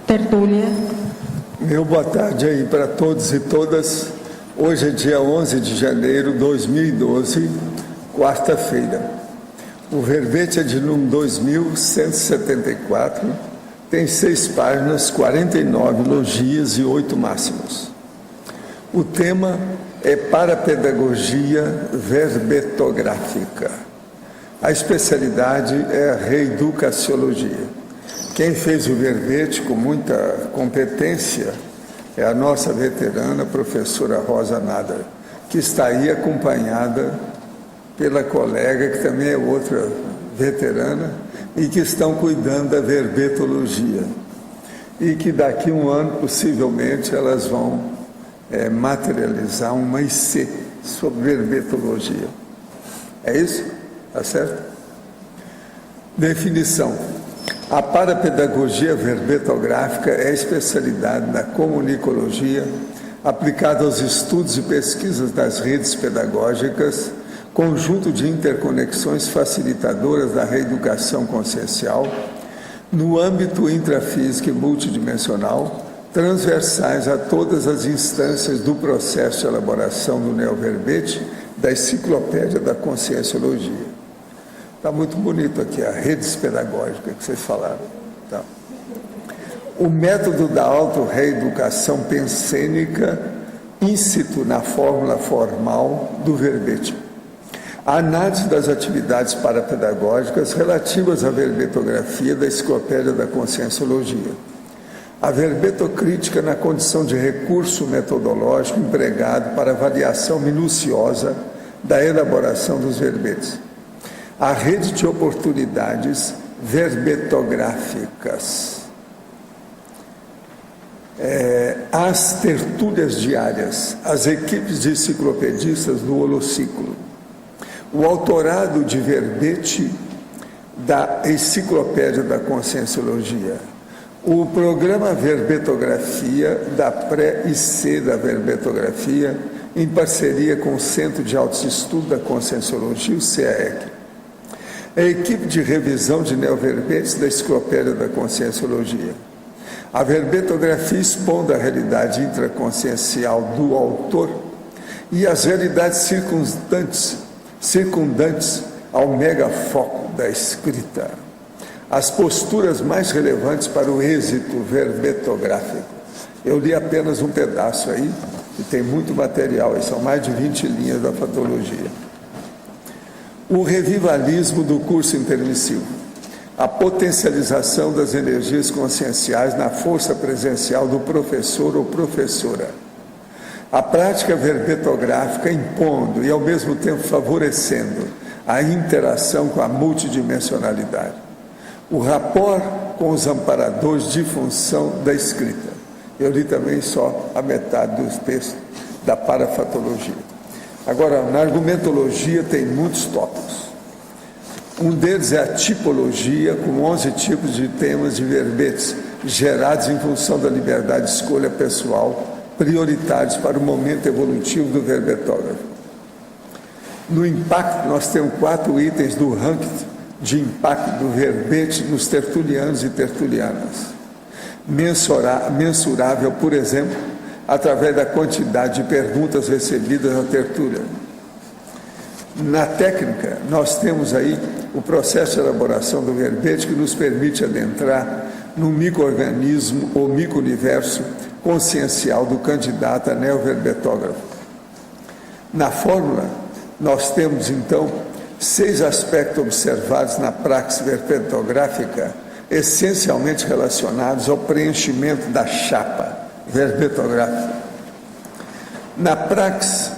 Tertúlia. Meu boa tarde aí para todos e todas. Hoje é dia 11 de janeiro de 2012, quarta-feira. O verbete é de número 2174, tem 6 páginas, 49 logias e 8 máximos. O tema é Parapedagogia Verbetográfica. A especialidade é a reeducaciologia. Quem fez o verbete com muita competência é a nossa veterana, professora Rosa Nader, que está aí acompanhada pela colega, que também é outra veterana, e que estão cuidando da verbetologia. E que daqui a um ano, possivelmente, elas vão materializar uma IC sobre verbetologia. É isso? Tá certo? Definição. A parapedagogia verbetográfica é a especialidade da comunicologia aplicada aos estudos e pesquisas das redes pedagógicas, conjunto de interconexões facilitadoras da reeducação consciencial, no âmbito intrafísico e multidimensional, transversais a todas as instâncias do processo de elaboração do neoverbete da Enciclopédia da Conscienciologia. Está muito bonito aqui, a redes pedagógicas que vocês falaram. Tá. O método da autorreeducação pensênica in situ na fórmula formal do verbete. A análise das atividades parapedagógicas relativas à verbetografia da Enciclopédia da Conscienciologia. A verbetocrítica na condição de recurso metodológico empregado para avaliação minuciosa da elaboração dos verbetes. A rede de oportunidades verbetográficas. As tertúlias diárias, as equipes de enciclopedistas do Holociclo. O autorado de verbete da Enciclopédia da Conscienciologia. O programa Verbetografia da Pré-IC da Verbetografia, em parceria com o Centro de Autoestudo da Conscienciologia, o CAEC. A equipe de revisão de neoverbetes da Enciclopédia da Conscienciologia. A verbetografia expondo a realidade intraconsciencial do autor e as realidades circundantes ao megafoco da escrita. As posturas mais relevantes para o êxito verbetográfico. Eu li apenas um pedaço aí, e tem muito material, aí são mais de 20 linhas da patologia. O revivalismo do curso intermissivo, a potencialização das energias conscienciais na força presencial do professor ou professora, a prática verbetográfica impondo e ao mesmo tempo favorecendo a interação com a multidimensionalidade, o rapport com os amparadores de função da escrita. Eu li também só a metade dos textos da parafatologia. Agora, na argumentologia tem muitos tópicos. Um deles é a tipologia, com 11 tipos de temas de verbetes, gerados em função da liberdade de escolha pessoal, prioritários para o momento evolutivo do verbetógrafo. No impacto, nós temos 4 itens do ranking de impacto do verbete nos tertulianos e tertulianas. Mensurável, por exemplo, através da quantidade de perguntas recebidas na tertúlia. Na técnica, nós temos aí o processo de elaboração do verbete que nos permite adentrar no micro-organismo ou micro-universo consciencial do candidato a neoverbetógrafo. Na fórmula, nós temos, então, 6 aspectos observados na praxis verbetográfica, essencialmente relacionados ao preenchimento da chapa verbetográfica. Na praxis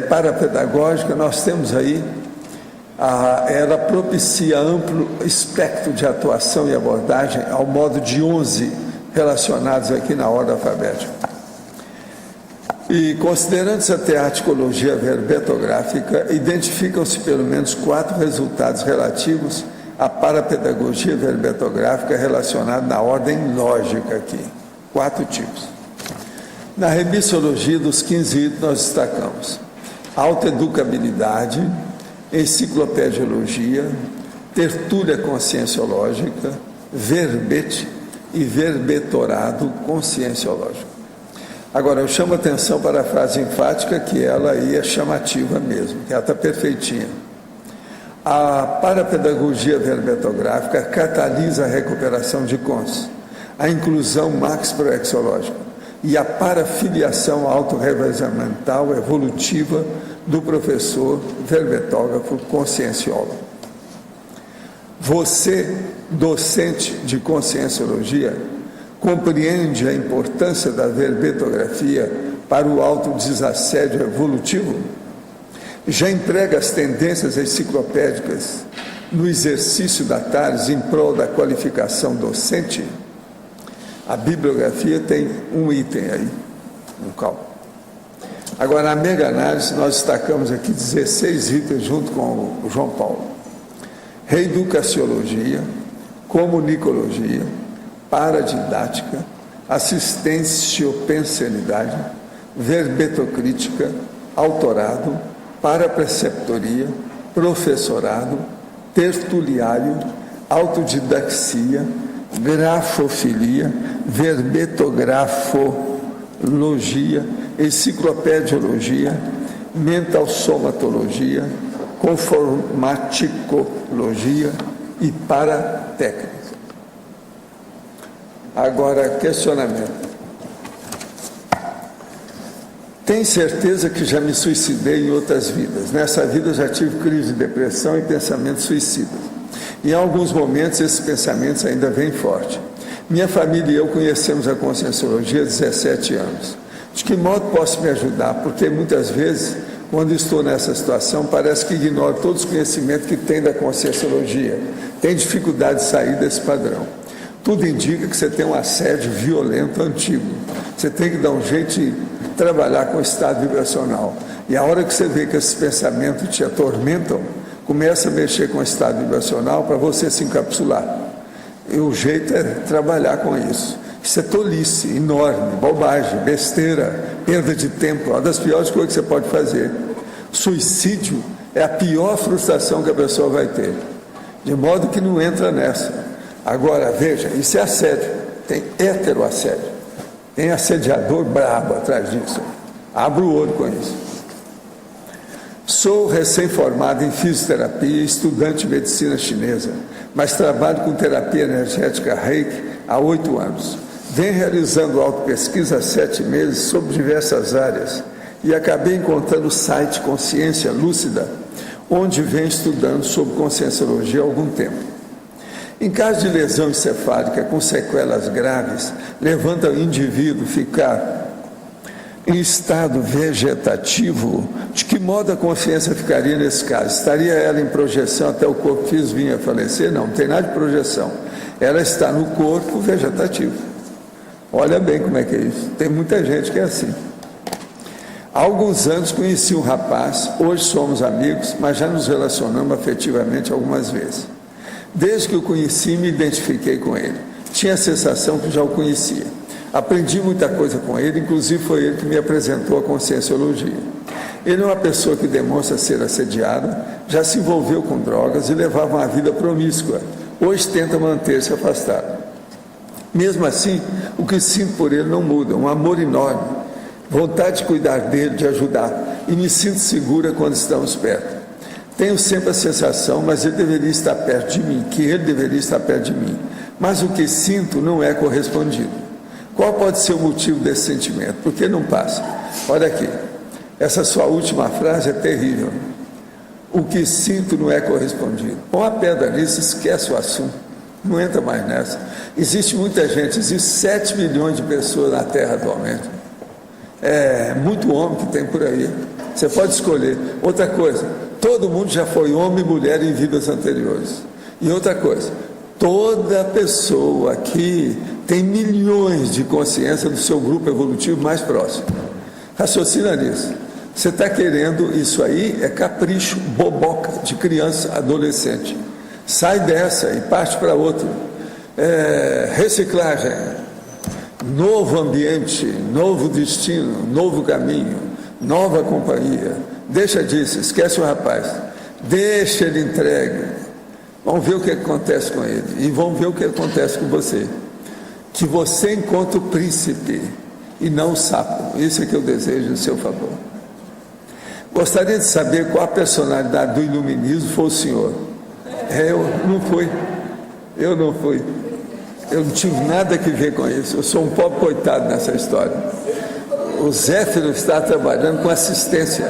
parapedagógica, nós temos aí, ela propicia amplo espectro de atuação e abordagem, ao modo de 11 relacionados aqui na ordem alfabética. E, considerando-se a teaticologia verbetográfica, identificam-se pelo menos 4 resultados relativos à parapedagogia verbetográfica relacionada na ordem lógica aqui. 4 tipos. Na remissiologia dos 15 itens nós destacamos autoeducabilidade, enciclopediologia, tertúlia conscienciológica, verbete e verbetorado conscienciológico. Agora, eu chamo a atenção para a frase enfática, que ela aí é chamativa mesmo, que ela está perfeitinha. A parapedagogia verbetográfica catalisa a recuperação de cons, a inclusão maxproexológica e a parafiliação autorrevezamental evolutiva do professor verbetógrafo conscienciólogo. Você, docente de conscienciologia, compreende a importância da verbetografia para o autodesassédio evolutivo? Já emprega as tendências enciclopédicas no exercício da TARES em prol da qualificação docente? A bibliografia tem um item aí, no cálculo. Agora, na mega análise, nós destacamos aqui 16 itens junto com o João Paulo. Reeducaciologia, comunicologia, paradidática, assistenciopensenidade, verbetocrítica, autorado, parapreceptoria, professorado, tertuliário, autodidaxia, grafofilia, verbetografologia, enciclopediologia, mentalsomatologia, conformaticologia e paratécnica. Agora, questionamento. Tem certeza que já me suicidei em outras vidas? Nessa vida já tive crise de depressão e pensamentos suicidas. Em alguns momentos esses pensamentos ainda vêm forte. Minha família e eu conhecemos a conscienciologia há 17 anos. De que modo posso me ajudar? Porque muitas vezes, quando estou nessa situação, parece que ignoro todos os conhecimentos que tem da conscienciologia. Tem dificuldade de sair desse padrão. Tudo indica que você tem um assédio violento antigo. Você tem que dar um jeito de trabalhar com o estado vibracional. E a hora que você vê que esses pensamentos te atormentam, começa a mexer com o estado vibracional para você se encapsular. E o jeito é trabalhar com isso. Isso é tolice, enorme, bobagem, besteira, perda de tempo, uma das piores coisas que você pode fazer. Suicídio é a pior frustração que a pessoa vai ter. De modo que não entra nessa. Agora, veja, isso é assédio. Tem heteroassédio. Tem assediador brabo atrás disso. Abra o olho com isso. Sou recém-formado em fisioterapia e estudante de medicina chinesa, mas trabalho com terapia energética Reiki há 8 anos. Venho realizando autopesquisa há 7 meses sobre diversas áreas e acabei encontrando o site Consciência Lúcida, onde venho estudando sobre conscienciologia há algum tempo. Em caso de lesão encefálica com sequelas graves, levanta o indivíduo ficar em estado vegetativo, de que modo a consciência ficaria nesse caso? Estaria ela em projeção até o corpo físico vir a falecer? Não tem nada de projeção. Ela está no corpo vegetativo. Olha bem como é que é isso. Tem muita gente que é assim. Há alguns anos conheci um rapaz, hoje somos amigos, mas já nos relacionamos afetivamente algumas vezes. Desde que o conheci, me identifiquei com ele. Tinha a sensação que já o conhecia. Aprendi muita coisa com ele, inclusive foi ele que me apresentou a conscienciologia. Ele é uma pessoa que demonstra ser assediada, já se envolveu com drogas e levava uma vida promíscua. Hoje tenta manter-se afastado. Mesmo assim, o que sinto por ele não muda, um amor enorme, vontade de cuidar dele, de ajudar, e me sinto segura quando estamos perto. Tenho sempre a sensação, mas ele deveria estar perto de mim, que ele deveria estar perto de mim. Mas o que sinto não é correspondido. Qual pode ser o motivo desse sentimento? Por que não passa? Olha aqui, essa sua última frase é terrível. O que sinto não é correspondido. Põe a pedra nisso, esquece o assunto. Não entra mais nessa. Existe muita gente, existe 7 milhões de pessoas na Terra atualmente. É muito homem que tem por aí. Você pode escolher. Outra coisa, todo mundo já foi homem e mulher em vidas anteriores. E outra coisa, toda pessoa aqui tem milhões de consciência do seu grupo evolutivo mais próximo. Raciocina nisso. Você está querendo, isso aí é capricho, boboca de criança, adolescente. Sai dessa e parte para outra. Reciclagem, novo ambiente, novo destino, novo caminho, nova companhia. Deixa disso, esquece o rapaz. Deixa ele entregue. Vamos ver o que acontece com ele. E vamos ver o que acontece com você. Que você encontre o príncipe e não o sapo. Isso é que eu desejo em seu favor. Gostaria de saber qual a personalidade do iluminismo foi o senhor. Eu não fui. Eu não fui. Eu não tive nada a ver com isso. Eu sou um pobre coitado nessa história. O Zéfiro está trabalhando com assistência.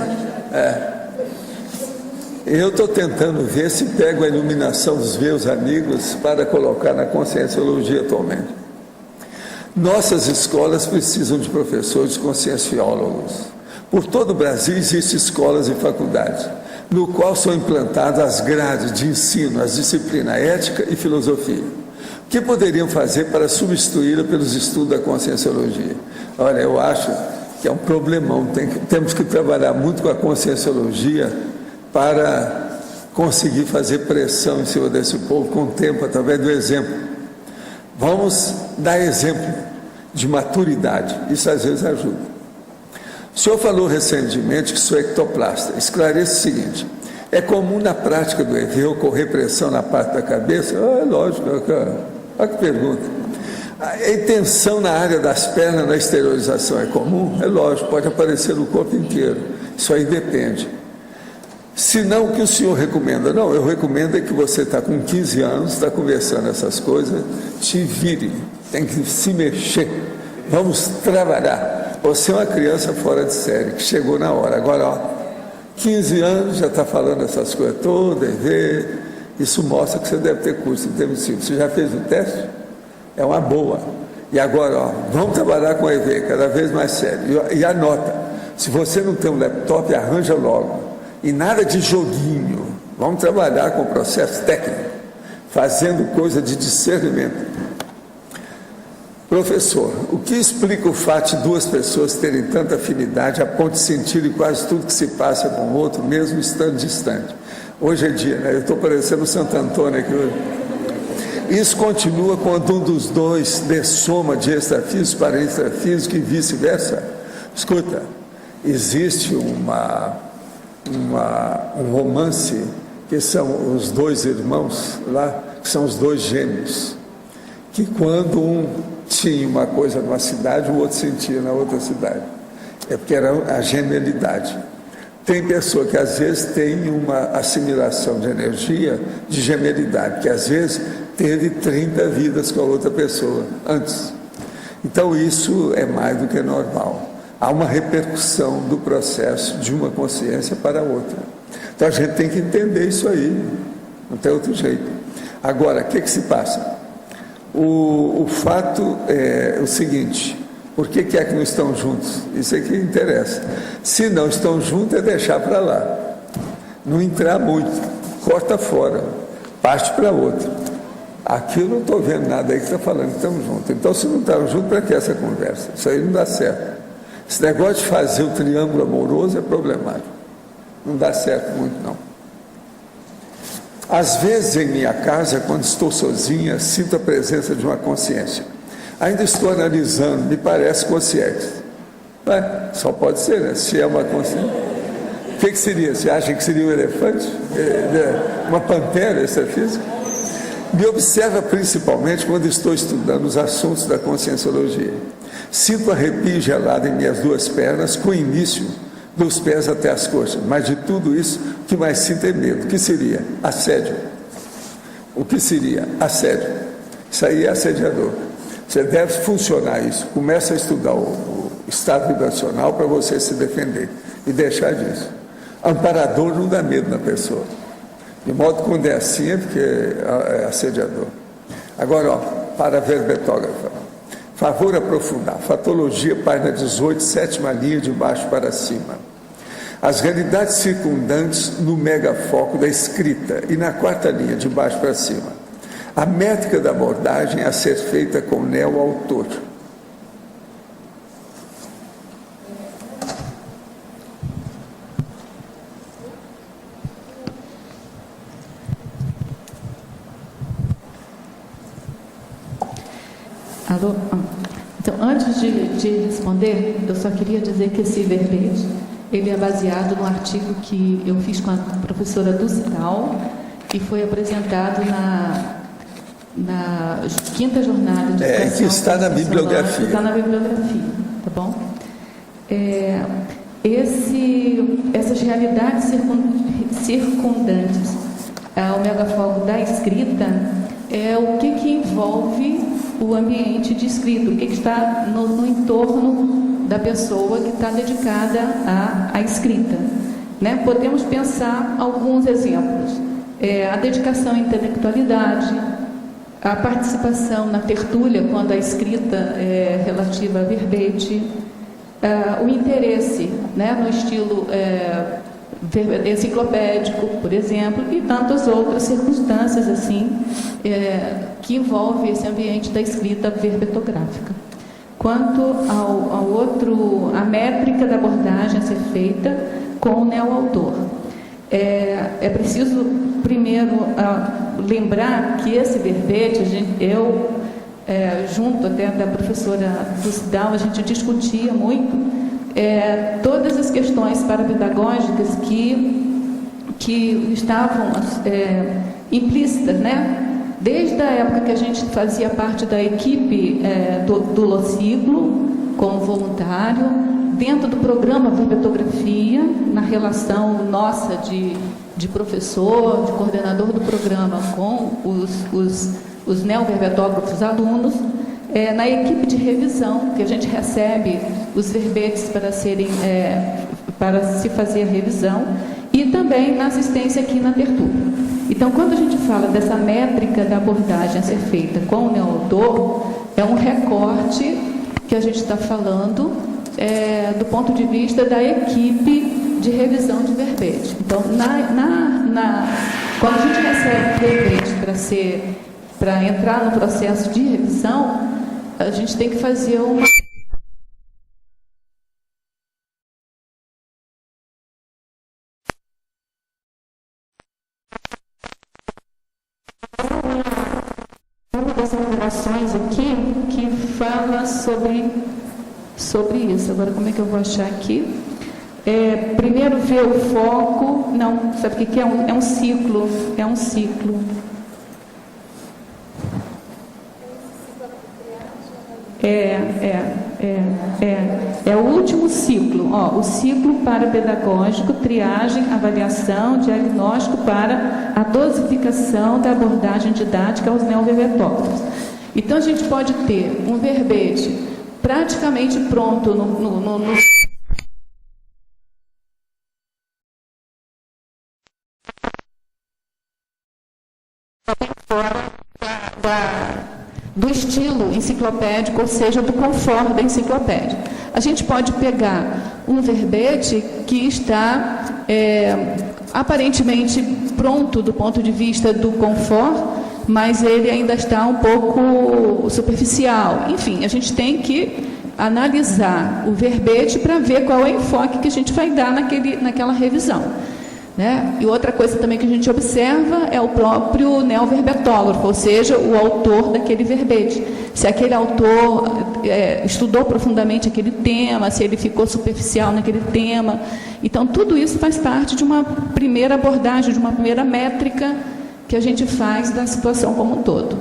Eu estou tentando ver se pego a iluminação dos meus amigos para colocar na conscienciologia atualmente. Nossas escolas precisam de professores conscienciólogos. Por todo o Brasil existem escolas e faculdades, no qual são implantadas as grades de ensino, as disciplinas ética e filosofia. O que poderiam fazer para substituí-la pelos estudos da conscienciologia? Olha, eu acho que é um problemão. Temos que trabalhar muito com a conscienciologia para conseguir fazer pressão em cima desse povo com o tempo, através do exemplo. Vamos dar exemplo de maturidade. Isso às vezes ajuda. O senhor falou recentemente que sou ectoplasta. Esclareça o seguinte: é comum na prática do EV ocorrer pressão na parte da cabeça? É lógico, cara. Olha que pergunta. A intenção na área das pernas, na esterilização, é comum? É lógico, pode aparecer no corpo inteiro. Isso aí depende. Se não, o que o senhor recomenda? Não, eu recomendo é que você está com 15 anos, está conversando essas coisas, te vire, tem que se mexer. Vamos trabalhar. Você é uma criança fora de série, que chegou na hora. Agora, 15 anos, já está falando essas coisas todas, isso mostra que você deve ter curso em termos de ciclo. Você já fez o teste? É uma boa. E agora, vamos trabalhar com EV, cada vez mais sério. E anota, se você não tem um laptop, arranja logo. E nada de joguinho. Vamos trabalhar com o processo técnico, fazendo coisa de discernimento. Professor, o que explica o fato de duas pessoas terem tanta afinidade a ponto de sentirem quase tudo que se passa com o outro, mesmo estando distante? Hoje é dia, né? Eu estou parecendo o Santo Antônio aqui hoje. Isso continua quando um dos dois dessoma de extrafísico para intrafísico e vice-versa? Escuta, existe um romance que são os dois irmãos lá, que são os dois gêmeos, que quando um tinha uma coisa numa cidade, o outro sentia na outra cidade. É porque era a gemelidade. Tem pessoa que às vezes tem uma assimilação de energia de gemelidade, que às vezes teve 30 vidas com a outra pessoa antes. Então isso é mais do que normal. Há uma repercussão do processo de uma consciência para a outra. Então a gente tem que entender isso aí, não tem outro jeito. Agora, o que se passa? O fato é o seguinte: por que é que não estão juntos? Isso é que interessa. Se não estão juntos, é deixar para lá. Não entrar muito, corta fora, parte para outro. Aqui eu não estou vendo nada aí que está falando que estamos juntos. Então, se não estão juntos, para que essa conversa? Isso aí não dá certo. Esse negócio de fazer o triângulo amoroso é problemático. Não dá certo muito, não. Às vezes, em minha casa, quando estou sozinha, sinto a presença de uma consciência. Ainda estou analisando, me parece consciente. Só pode ser, né? Se é uma consciência. O que seria? Você acha que seria um elefante? Uma pantera extrafísica? Me observa principalmente quando estou estudando os assuntos da conscienciologia. Sinto arrepio gelado em minhas duas pernas, com o início dos pés até as coxas. Mas de tudo isso, o que mais sinto é medo. O que seria? Assédio. O que seria? Assédio. Isso aí é assediador. Você deve funcionar isso. Começa a estudar o estado vibracional para você se defender e deixar disso. Amparador não dá medo na pessoa. De modo que quando é assim é porque é assediador. Agora, para a verbetógrafa. Favor aprofundar. Fatologia, página 18, sétima linha de baixo para cima. As realidades circundantes no megafoco da escrita e na quarta linha de baixo para cima. A métrica da abordagem a ser feita com o neo-autor. Alô? Então, antes de responder, eu só queria dizer que esse verbete, ele é baseado no artigo que eu fiz com a professora Dulce Gal, e foi apresentado na quinta jornada de educação. Que está na bibliografia. Está na bibliografia, tá bom? Essas realidades circundantes ao megafoco da escrita é o que envolve o ambiente de escrita, o que está no entorno da pessoa que está dedicada à escrita. Né? Podemos pensar alguns exemplos. A dedicação à intelectualidade, a participação na tertúlia, quando a escrita é relativa a verbete, o interesse, né, no estilo enciclopédico, por exemplo, e tantas outras circunstâncias assim que envolvem esse ambiente da escrita verbetográfica. Quanto à métrica da abordagem a ser feita com o neoautor. É preciso, primeiro, lembrar que esse verbete, junto até da professora Dulcidal, a gente discutia muito todas as questões parapedagógicas que estavam implícitas, né? Desde a época que a gente fazia parte da equipe do Lociclo, como voluntário, dentro do programa Verbetografia, na relação nossa de professor, de coordenador do programa com os neoverbetógrafos alunos, na equipe de revisão, que a gente recebe os verbetes para se fazer a revisão, e também na assistência aqui na tertúlia. Então, quando a gente fala dessa métrica da abordagem a ser feita com o neoautor, é um recorte que a gente está falando do ponto de vista da equipe de revisão de verbete. Então, quando a gente recebe verbete para entrar no processo de revisão, a gente tem que fazer uma das elaborações aqui que fala sobre isso. Agora, como é que eu vou achar aqui? Primeiro ver o foco. Não, sabe o que é? É um ciclo. É um ciclo. É o último ciclo. O ciclo parapedagógico, triagem, avaliação, diagnóstico para a dosificação da abordagem didática aos neoverbetógrafos. Então, a gente pode ter um verbete praticamente pronto no do estilo enciclopédico, ou seja, do conforto da enciclopédia. A gente pode pegar um verbete que está aparentemente pronto do ponto de vista do conforto, mas ele ainda está um pouco superficial. Enfim, a gente tem que analisar o verbete para ver qual é o enfoque que a gente vai dar naquela revisão. Né? E outra coisa também que a gente observa é o próprio neoverbetógrafo, ou seja, o autor daquele verbete. Se aquele autor estudou profundamente aquele tema, se ele ficou superficial naquele tema. Então, tudo isso faz parte de uma primeira abordagem, de uma primeira métrica que a gente faz da situação como um todo.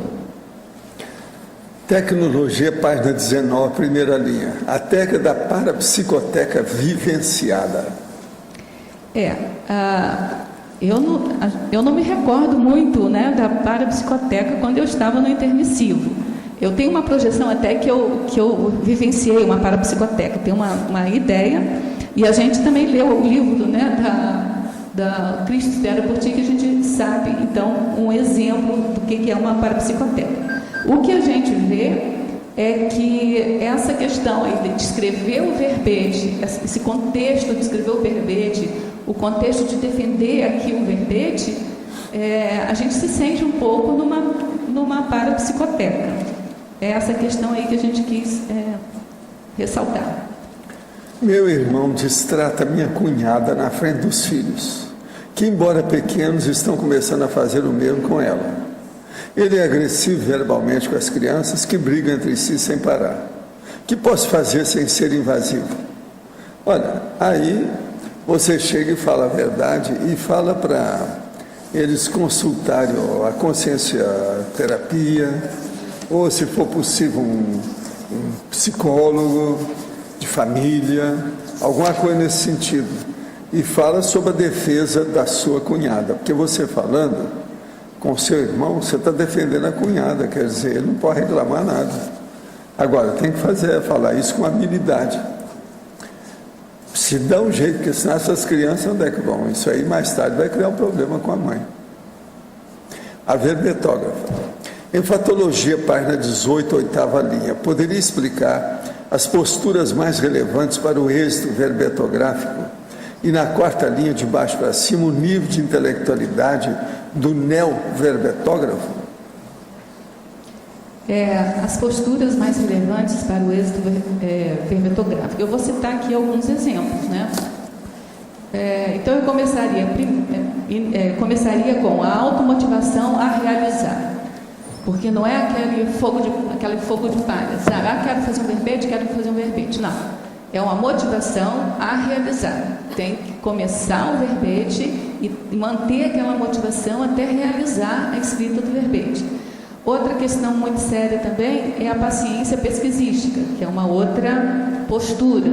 Tecnologia, página 19, primeira linha. A técnica da parapsicoteca vivenciada. Eu não me recordo muito, né, da parapsicoteca quando eu estava no intermissivo. Eu tenho uma projeção até que eu vivenciei uma parapsicoteca, tenho uma ideia, e a gente também leu o livro, né, da Cristo Espera por Ti, que a gente sabe, então, um exemplo do que é uma parapsicoteca. O que a gente vê é que essa questão aí de descrever o verbete, esse contexto de escrever o verbete, o contexto de defender aqui o verbete, a gente se sente um pouco numa parapsicoteca. É essa questão aí que a gente quis ressaltar. Meu irmão distrata minha cunhada na frente dos filhos, que, embora pequenos, estão começando a fazer o mesmo com ela. Ele é agressivo verbalmente com as crianças, que brigam entre si sem parar. O que posso fazer sem ser invasivo? Olha, aí você chega e fala a verdade e fala para eles consultarem a consciência terapia, ou, se for possível, um psicólogo de família, alguma coisa nesse sentido. E fala sobre a defesa da sua cunhada, porque você falando com seu irmão, você está defendendo a cunhada, quer dizer, ele não pode reclamar nada. Agora, tem que falar isso com habilidade. Se dá um jeito, porque senão essas crianças, onde é que vão? Isso aí mais tarde vai criar um problema com a mãe. A verbetógrafa. Enfatologia, página 18, oitava linha. Poderia explicar as posturas mais relevantes para o êxito verbetográfico e, na quarta linha, de baixo para cima, o nível de intelectualidade do neoverbetógrafo? As posturas mais relevantes para o êxito verbetográfico. Eu vou citar aqui alguns exemplos, né? Então, eu começaria com a automotivação a realizar. Porque não é aquele fogo de palha. Quero fazer um verbete, Não. É uma motivação a realizar. Tem que começar o verbete e manter aquela motivação até realizar a escrita do verbete. Outra questão muito séria também é a paciência pesquisística, que é uma outra postura.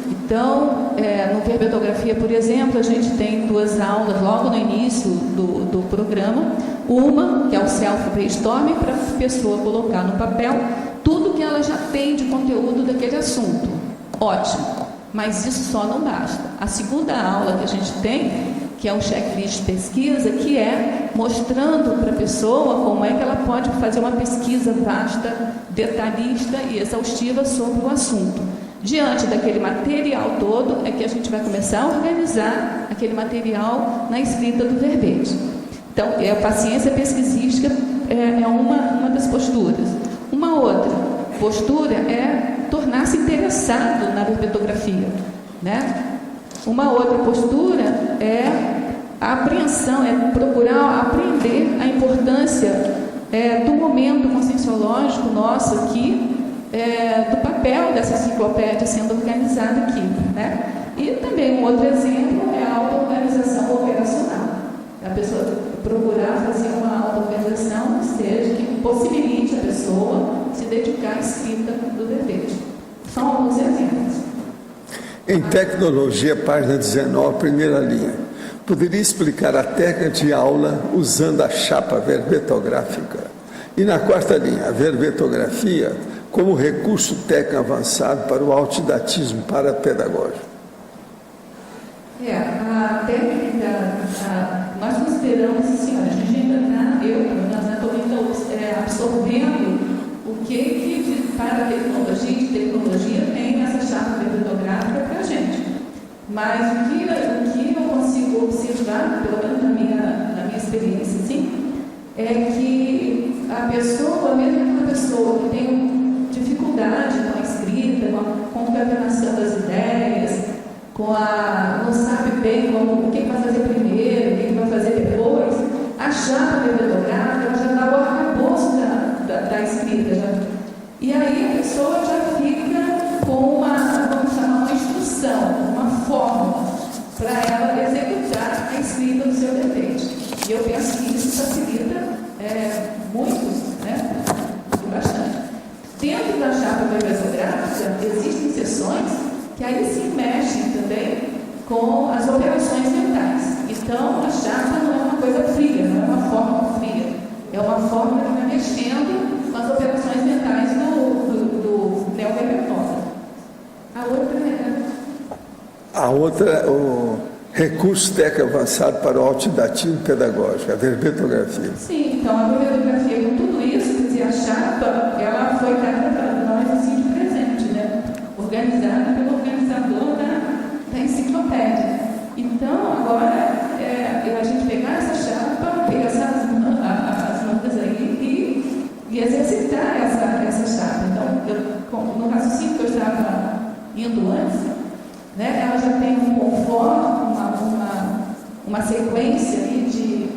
Então, no Verbetografia, por exemplo, a gente tem 2 aulas logo no início do programa. Uma, que é o self-brainstorming, para a pessoa colocar no papel tudo que ela já tem de conteúdo daquele assunto. Ótimo, mas isso só não basta. A segunda aula que a gente tem, que é um checklist de pesquisa, que é mostrando para a pessoa como é que ela pode fazer uma pesquisa vasta, detalhista e exaustiva sobre o assunto. Diante daquele material todo, é que a gente vai começar a organizar aquele material na escrita do verbete. Então, a paciência pesquisística é uma das posturas. Uma outra postura é tornar-se interessado na verbetografia, né? Uma outra postura é a apreensão, é procurar aprender a importância do momento conscienciológico nosso aqui, do papel dessa enciclopédia sendo organizada aqui, né? E também um outro exemplo é a auto-organização operacional. A pessoa procurar fazer uma auto-organização que possibilite a pessoa se dedicar à escrita do verbete. São alguns exemplos. Em tecnologia, página 19, primeira linha. Poderia explicar a técnica de aula usando a chapa verbetográfica? E na quarta linha, a verbetografia como recurso técnico avançado para o autodidatismo parapedagógico. A técnica, nós consideramos assim, a gente ainda está, absorvendo o que de tecnologia tem essa chapa verbetográfica para a gente. Mas o que eu consigo observar, pelo menos na minha experiência, assim, é que a pessoa, mesmo aquela pessoa que tem dificuldade com a escrita, com a concatenação das ideias, não sabe bem o que vai fazer primeiro, o que vai fazer depois, a chapa verbetográfica já dá o arcabouço da escrita. E aí a pessoa já fica com vamos chamar, uma instrução, uma fórmula para ela executar a escrita do seu verbete. E eu penso que isso facilita muito, né? Bastante. Dentro da chapa verbetográfica existem sessões que aí se mexem também com as operações mentais. Então, a chapa não é uma coisa fria, não é uma fórmula fria. É uma fórmula que vai mexendo com as operações mentais do neoverbetógrafo. A outra é o recurso técnico avançado para o autodidatismo pedagógico, a verbetografia. Sim, então a verbetografia com tudo isso, quer dizer, a chapa, ela foi dada para nós assim de presente, né? Organizada pelo organizador da enciclopédia. Então, agora, a gente pegar essa chapa, pegar as mangas aí e exercitar essa chapa. Então, no raciocínio que eu estava indo antes, né, ela já tem um conforme, uma sequência aí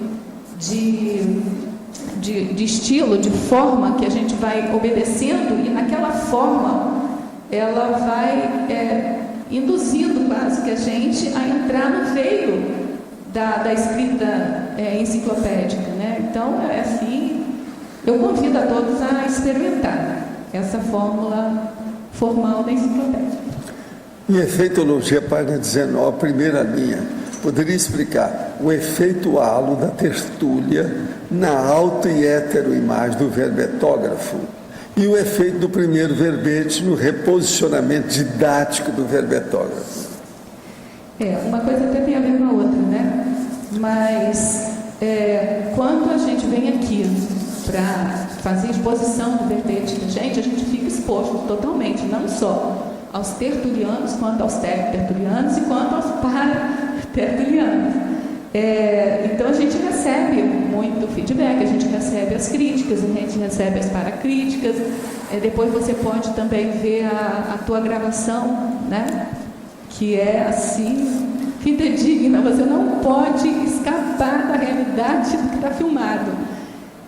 de estilo, de forma que a gente vai obedecendo, e naquela forma ela vai induzindo quase que a gente a entrar no veio da escrita enciclopédica, né? Então, assim, eu convido a todos a experimentar essa fórmula formal da enciclopédia. Em Efeitologia, página 19, primeira linha, poderia explicar o efeito halo da tertúlia na auto- e heteroimagem do verbetógrafo e o efeito do primeiro verbete no reposicionamento didático do verbetógrafo. Uma coisa até tem a ver com a outra, né? Mas quando a gente vem aqui para fazer exposição do verbete da gente, a gente fica exposto totalmente, não só aos tertulianos, quanto aos tertulianos e quanto aos para-tertulianos. Então a gente recebe muito feedback, a gente recebe as críticas, a gente recebe as paracríticas, depois você pode também ver a tua gravação, né? Que é assim, fidedigna, você não pode escapar da realidade do que está filmado.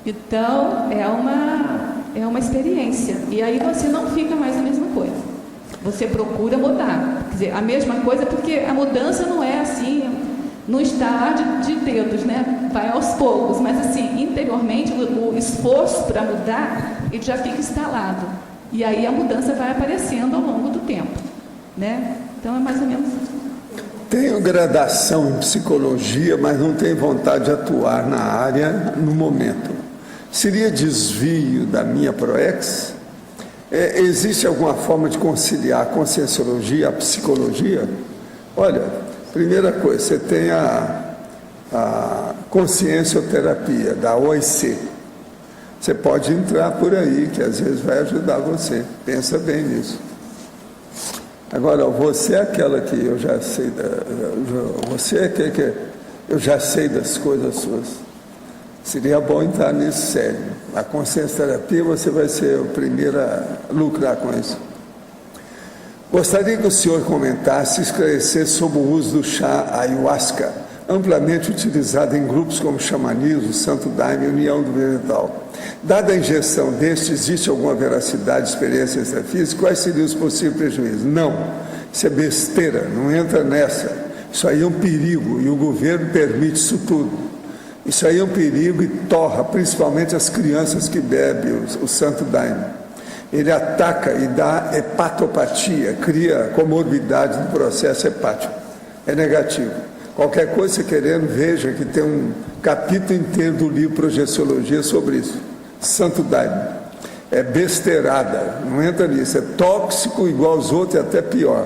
Então, é uma experiência. E aí você não fica mais a mesma coisa. Você procura mudar. Quer dizer, a mesma coisa, porque a mudança não é assim, no estalar de dedos, né? Vai aos poucos. Mas, assim, interiormente, o esforço para mudar, ele já fica instalado. E aí a mudança vai aparecendo ao longo do tempo, né? Então, é mais ou menos isso. Tenho graduação em psicologia, mas não tenho vontade de atuar na área no momento. Seria desvio da minha ProEx? Existe alguma forma de conciliar a conscienciologia e a psicologia? Olha, primeira coisa, você tem a consciencioterapia da OIC. Você pode entrar por aí, que às vezes vai ajudar você. Pensa bem nisso. Agora, você é aquela que eu já sei, você é que eu já sei das coisas suas. Seria bom entrar nisso sério. A consciencioterapia, você vai ser o primeiro a lucrar com isso. Gostaria que o senhor comentasse e esclarecesse sobre o uso do chá ayahuasca, amplamente utilizado em grupos como xamanismo, Santo Daime e União do Vegetal. Dada a injeção deste, existe alguma veracidade de experiência extrafísica? Quais seriam os possíveis prejuízos? Não, isso é besteira, não entra nessa. Isso aí é um perigo e o governo permite isso tudo. Isso aí é um perigo e torra, principalmente as crianças que bebem o Santo Daime. Ele ataca e dá hepatopatia, cria comorbidade no processo hepático. É negativo. Qualquer coisa você querendo, veja que tem um capítulo inteiro do livro Projeciologia sobre isso. Santo Daime. É besteirada, não entra nisso. É tóxico igual aos outros e até pior.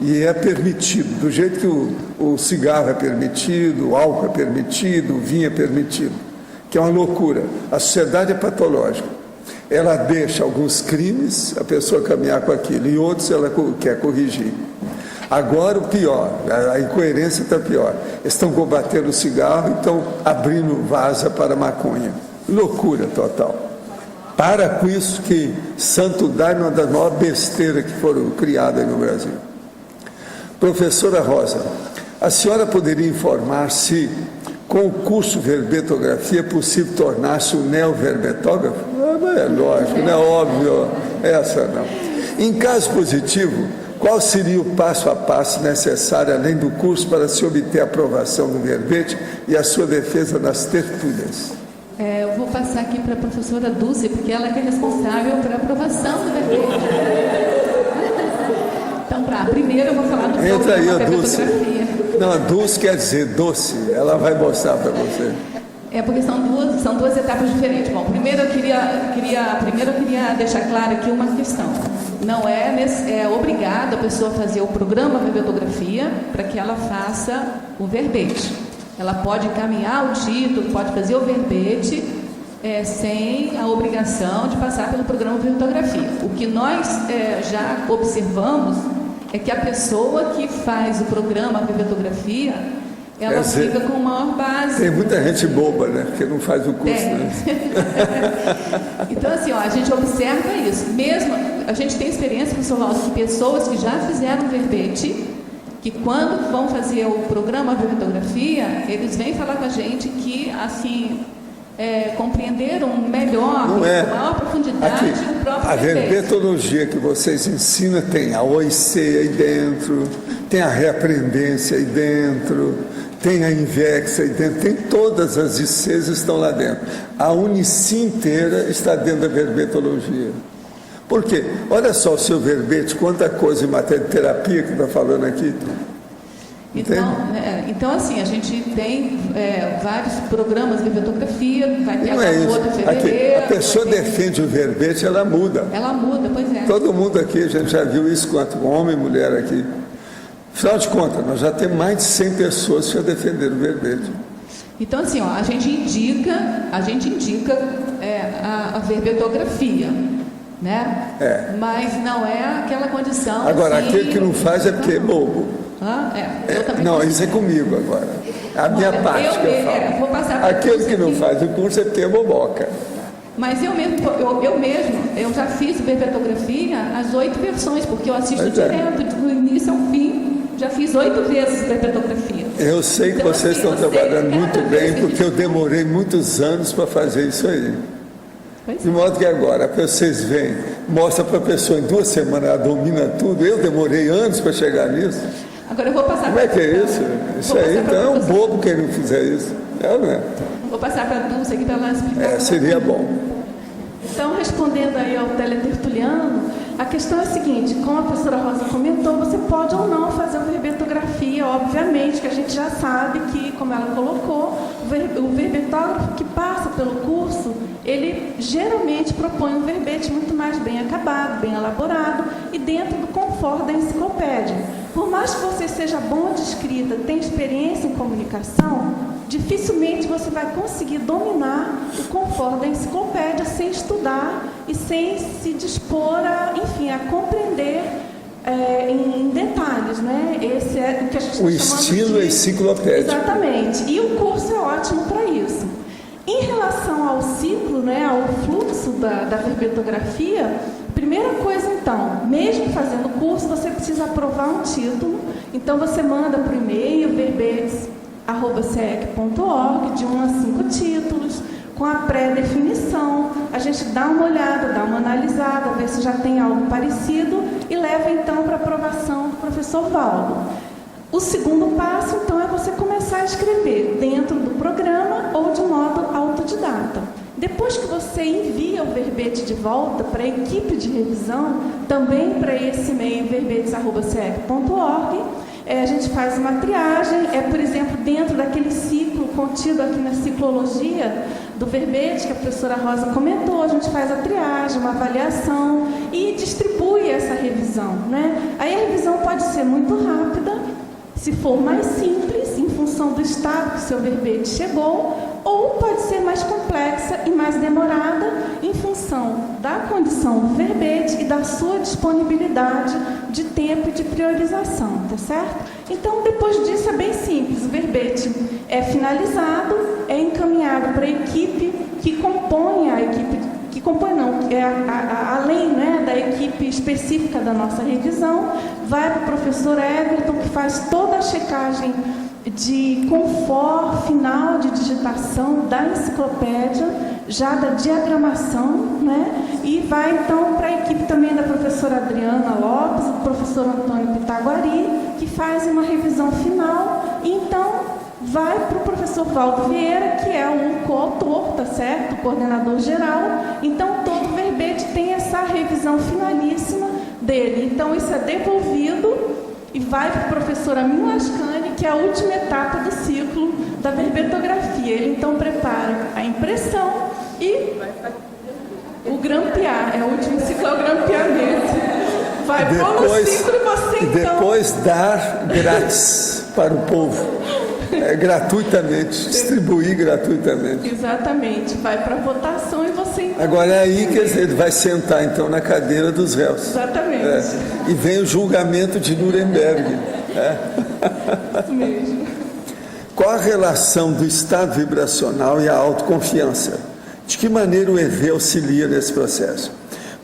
E é permitido, do jeito que o cigarro é permitido, o álcool é permitido, o vinho é permitido, que é uma loucura. A sociedade é patológica. Ela deixa alguns crimes a pessoa caminhar com aquilo e outros ela quer corrigir. Agora o pior, a incoerência está pior. Estão combatendo o cigarro e estão abrindo vaza para a maconha. Loucura total. Para com isso, que Santo Daime é uma das maiores besteiras que foram criadas no Brasil. Professora Rosa, a senhora poderia informar se, com o curso verbetografia, é possível tornar-se um neoverbetógrafo? É lógico, não é óbvio, essa não. Em caso positivo, qual seria o passo a passo necessário, além do curso, para se obter a aprovação do verbete e a sua defesa nas tertúlias? Eu vou passar aqui para a professora Dulce, porque ela é responsável pela aprovação do verbete. Então, primeiro eu vou falar do Entra aí, a Dulce. Não, a Dulce quer dizer doce, ela vai mostrar para você. Porque são duas etapas diferentes. Bom, primeiro eu queria deixar claro aqui uma questão. Não é obrigado a pessoa fazer o programa verbetografia para que ela faça o verbete. Ela pode encaminhar o título, pode fazer o verbete sem a obrigação de passar pelo programa verbetografia. O que nós já observamos é que a pessoa que faz o programa verbetografia, ela fica com maior base. Tem muita gente boba, né? Que não faz o curso. Né? Então, assim, a gente observa isso. Mesmo, a gente tem experiência, professor Walter, que pessoas que já fizeram verbete, que quando vão fazer o programa verbetografia, eles vêm falar com a gente que, assim, compreenderam melhor, com maior profundidade, o próprio a verbete. verbetologia que vocês ensinam tem a OIC aí dentro, tem a reaprendência aí dentro, tem a Invex aí dentro, tem todas as ICs estão lá dentro. A Unici inteira está dentro da verbetologia. Por quê? Olha só o seu verbete, quanta coisa em matéria de terapia que está falando aqui. Então, assim, a gente tem vários programas de verbetografia, vai ter a outra fevereiro. A pessoa defende o verbete, ela muda. Ela muda, pois é. Todo mundo aqui, a gente já viu isso, quanto homem e mulher aqui. Afinal de contas, nós já temos mais de 100 pessoas que já defenderam o verbete. Então, assim, a gente indica a verbetografia, né? Mas não é aquela condição. Agora, assim, aquele que não faz é porque é bobo. Eu também não, isso é comigo agora. A minha parte que eu falo. Vou passar para aquele que não faz o curso é porque é boboca. Mas eu mesmo, já fiz verbetografia as 8 versões, porque eu assisto direto, do início ao fim, já fiz 8 vezes verbetografia. Eu sei que vocês estão trabalhando muito bem, porque eu demorei muitos anos para fazer isso aí. De modo que agora, vocês vêm, mostra para a pessoa em 2 semanas, ela domina tudo. Eu demorei anos para chegar nisso. Agora eu vou passar. Como é que é isso? Isso aí, então é um bobo quem não fizer isso. Né? Vou passar para a Dulce aqui para ela explicar. Seria bom. Então, respondendo aí ao teletertuliano, a questão é a seguinte: como a professora Rosa comentou, você pode ou não fazer uma verbetografia, obviamente, que a gente já sabe que, como ela colocou, o verbetógrafo que passa pelo curso, ele geralmente propõe um verbete muito mais bem acabado, bem elaborado e dentro do conforto da enciclopédia. Por mais que você seja bom de escrita, tenha experiência em comunicação, dificilmente você vai conseguir dominar o conforto da enciclopédia sem estudar e sem se dispor a, enfim, a compreender em detalhes, né? Esse é o que a gente está chamando de... O estilo enciclopédico. Exatamente. E o curso é ótimo para isso. Em relação ao ciclo, né, ao fluxo da verbetografia, primeira coisa, então, mesmo fazendo o curso, você precisa aprovar um título. Então, você manda por e-mail, verbetes@cec.org, de 1 a 5 títulos, com a pré-definição. A gente dá uma olhada, dá uma analisada, vê se já tem algo parecido e leva, então, para aprovação do professor Valdo. O segundo passo, então, é você começar a escrever dentro do programa ou de modo autodidata. Depois que você envia o verbete de volta para a equipe de revisão, também para esse e-mail, verbetes@cec.org, a gente faz uma triagem, por exemplo, dentro daquele ciclo contido aqui na ciclologia do verbete, que a professora Rosa comentou, a gente faz a triagem, uma avaliação e distribui essa revisão, né? Aí a revisão pode ser muito rápida, se for mais simples, em função do estado que o seu verbete chegou, ou pode ser mais complexa e mais demorada, em função da condição do verbete e da sua disponibilidade de tempo e de priorização, tá certo? Então, depois disso é bem simples, o verbete é finalizado, é encaminhado para a equipe que compõe a equipe, além, né, da equipe específica da nossa revisão, vai para o professor Everton, que faz toda a checagem de conforto final de digitação da enciclopédia, já da diagramação, né? E vai então para a equipe também da professora Adriana Lopes, do professor Antônio Pitaguari, que faz uma revisão final, e então vai para o professor Valdo Vieira, que é um coautor, tá certo? O coordenador geral. Então, todo verbete tem essa revisão finalíssima dele. Então, isso é devolvido e vai para o professor Amin Lascani, que é a última etapa do ciclo da verbetografia. Ele, então, prepara a impressão e o grampear. O último ciclo é o grampeamento. Vai para o ciclo e você, então... Depois dar grátis para o povo. Gratuitamente, distribuir gratuitamente. Exatamente, vai para votação e você... Então, agora é aí que ele vai sentar então na cadeira dos réus. Exatamente. E vem o julgamento de Nuremberg. Isso mesmo. Qual a relação do estado vibracional e a autoconfiança? De que maneira o EV auxilia nesse processo?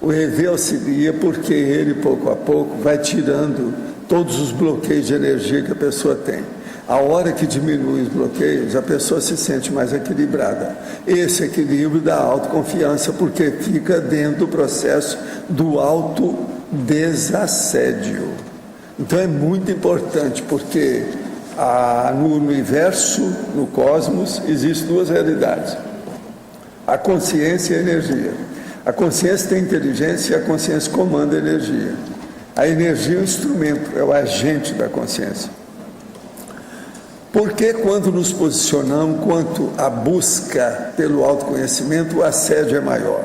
O EV auxilia porque ele, pouco a pouco, vai tirando todos os bloqueios de energia que a pessoa tem. A hora que diminui os bloqueios, a pessoa se sente mais equilibrada. Esse equilíbrio dá autoconfiança, porque fica dentro do processo do autodesassédio. Então é muito importante, porque No universo, no cosmos, existem duas realidades: a consciência e a energia. A consciência tem inteligência e a consciência comanda a energia. A energia é o instrumento, é o agente da consciência. Porque quando nos posicionamos quanto à busca pelo autoconhecimento, o assédio é maior?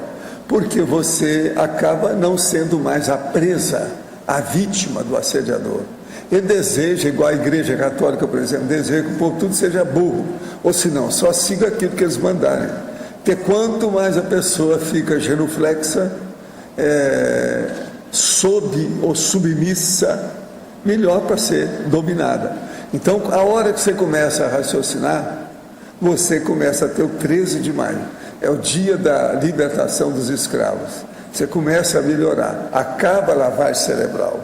Porque você acaba não sendo mais a presa, a vítima do assediador. Ele deseja, igual a Igreja Católica, por exemplo, deseja que o povo tudo seja burro, ou se não, só siga aquilo que eles mandarem. Porque quanto mais a pessoa fica genuflexa, sob ou submissa, melhor para ser dominada. Então, a hora que você começa a raciocinar, você começa a ter o 13 de maio. É o dia da libertação dos escravos. Você começa a melhorar. Acaba a lavagem cerebral.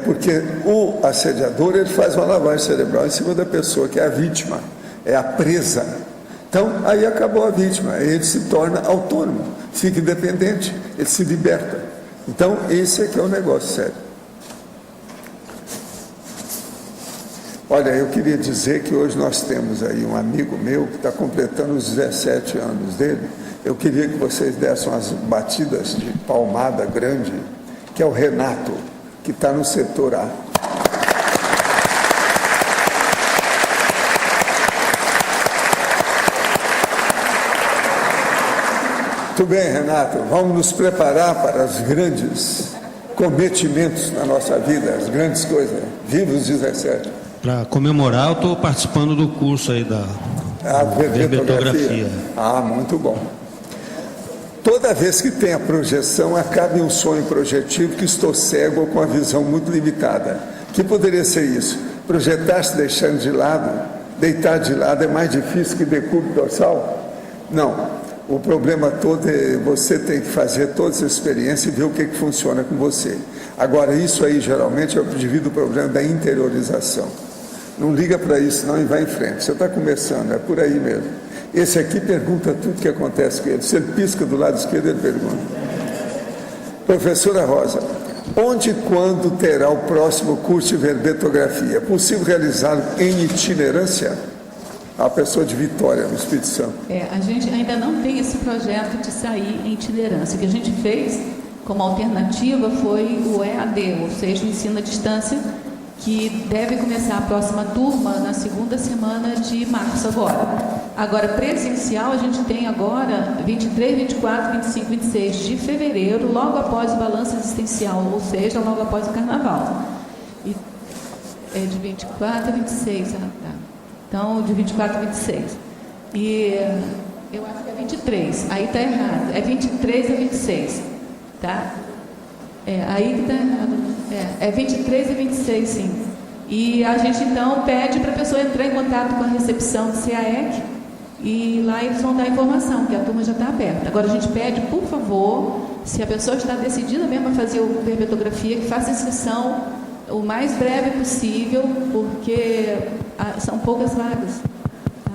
Porque o assediador, ele faz uma lavagem cerebral em cima da pessoa, que é a vítima, é a presa. Então, aí acabou a vítima. Ele se torna autônomo, fica independente, ele se liberta. Então, esse aqui é um negócio sério. Olha, eu queria dizer que hoje nós temos aí um amigo meu que está completando os 17 anos dele. Eu queria que vocês dessem umas batidas de palmada grande, que é o Renato, que está no setor A. Muito bem, Renato, vamos nos preparar para os grandes cometimentos na nossa vida, as grandes coisas. Viva os 17. Para comemorar, eu estou participando do curso aí da verbetografia. Muito bom. Toda vez que tem a projeção, acaba em um sonho projetivo que estou cego ou com a visão muito limitada. Que poderia ser isso? Projetar-se deixando de lado, deitar de lado é mais difícil que decúbito dorsal? Não. O problema todo é você tem que fazer toda essa experiência e ver o que funciona com você. Agora, isso aí geralmente é o devido ao problema da interiorização. Não liga para isso não e vai em frente. Você está começando, é por aí mesmo. Esse aqui pergunta tudo o que acontece com ele. Se ele pisca do lado esquerdo, ele pergunta. Professora Rosa, onde e quando terá o próximo curso de verbetografia? É possível realizá-lo em itinerância? A pessoa de Vitória, no Espírito Santo. A gente ainda não tem esse projeto de sair em itinerância. O que a gente fez como alternativa foi o EAD, ou seja, o ensino à distância, que deve começar a próxima turma na segunda semana de março agora. Agora, presencial, a gente tem agora 23, 24, 25, 26 de fevereiro, logo após o balanço existencial, ou seja, logo após o carnaval. E é de 24 a 26, Então, de 24 a 26. E eu acho que é 23, aí está errado. É 23 a 26, tá? Aí que está errado. É 23 a 26, sim. E a gente, então, pede para a pessoa entrar em contato com a recepção do CAEC e lá eles vão dar a informação, que a turma já está aberta. Agora, a gente pede, por favor, se a pessoa está decidida mesmo a fazer o verbetografia, que faça a inscrição o mais breve possível, porque são poucas vagas. Tá?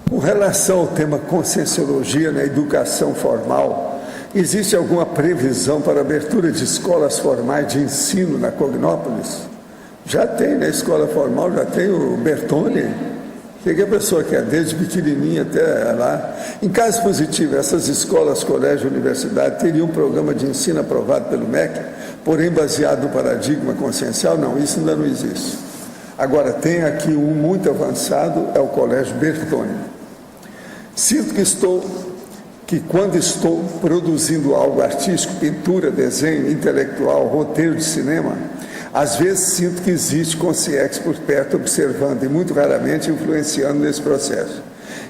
Com relação ao tema conscienciologia na educação formal, existe alguma previsão para a abertura de escolas formais de ensino na Cognópolis? Já tem, na escola formal, já tem o Bertone, que a pessoa quer, desde pequenininha até lá. Em caso positivo, essas escolas, colégio, universidade, teriam um programa de ensino aprovado pelo MEC, porém baseado no paradigma consciencial? Não, isso ainda não existe. Agora, tem aqui um muito avançado, é o Colégio Bertone. Sinto que quando estou produzindo algo artístico, pintura, desenho, intelectual, roteiro de cinema, às vezes sinto que existe consciência por perto observando e muito raramente influenciando nesse processo.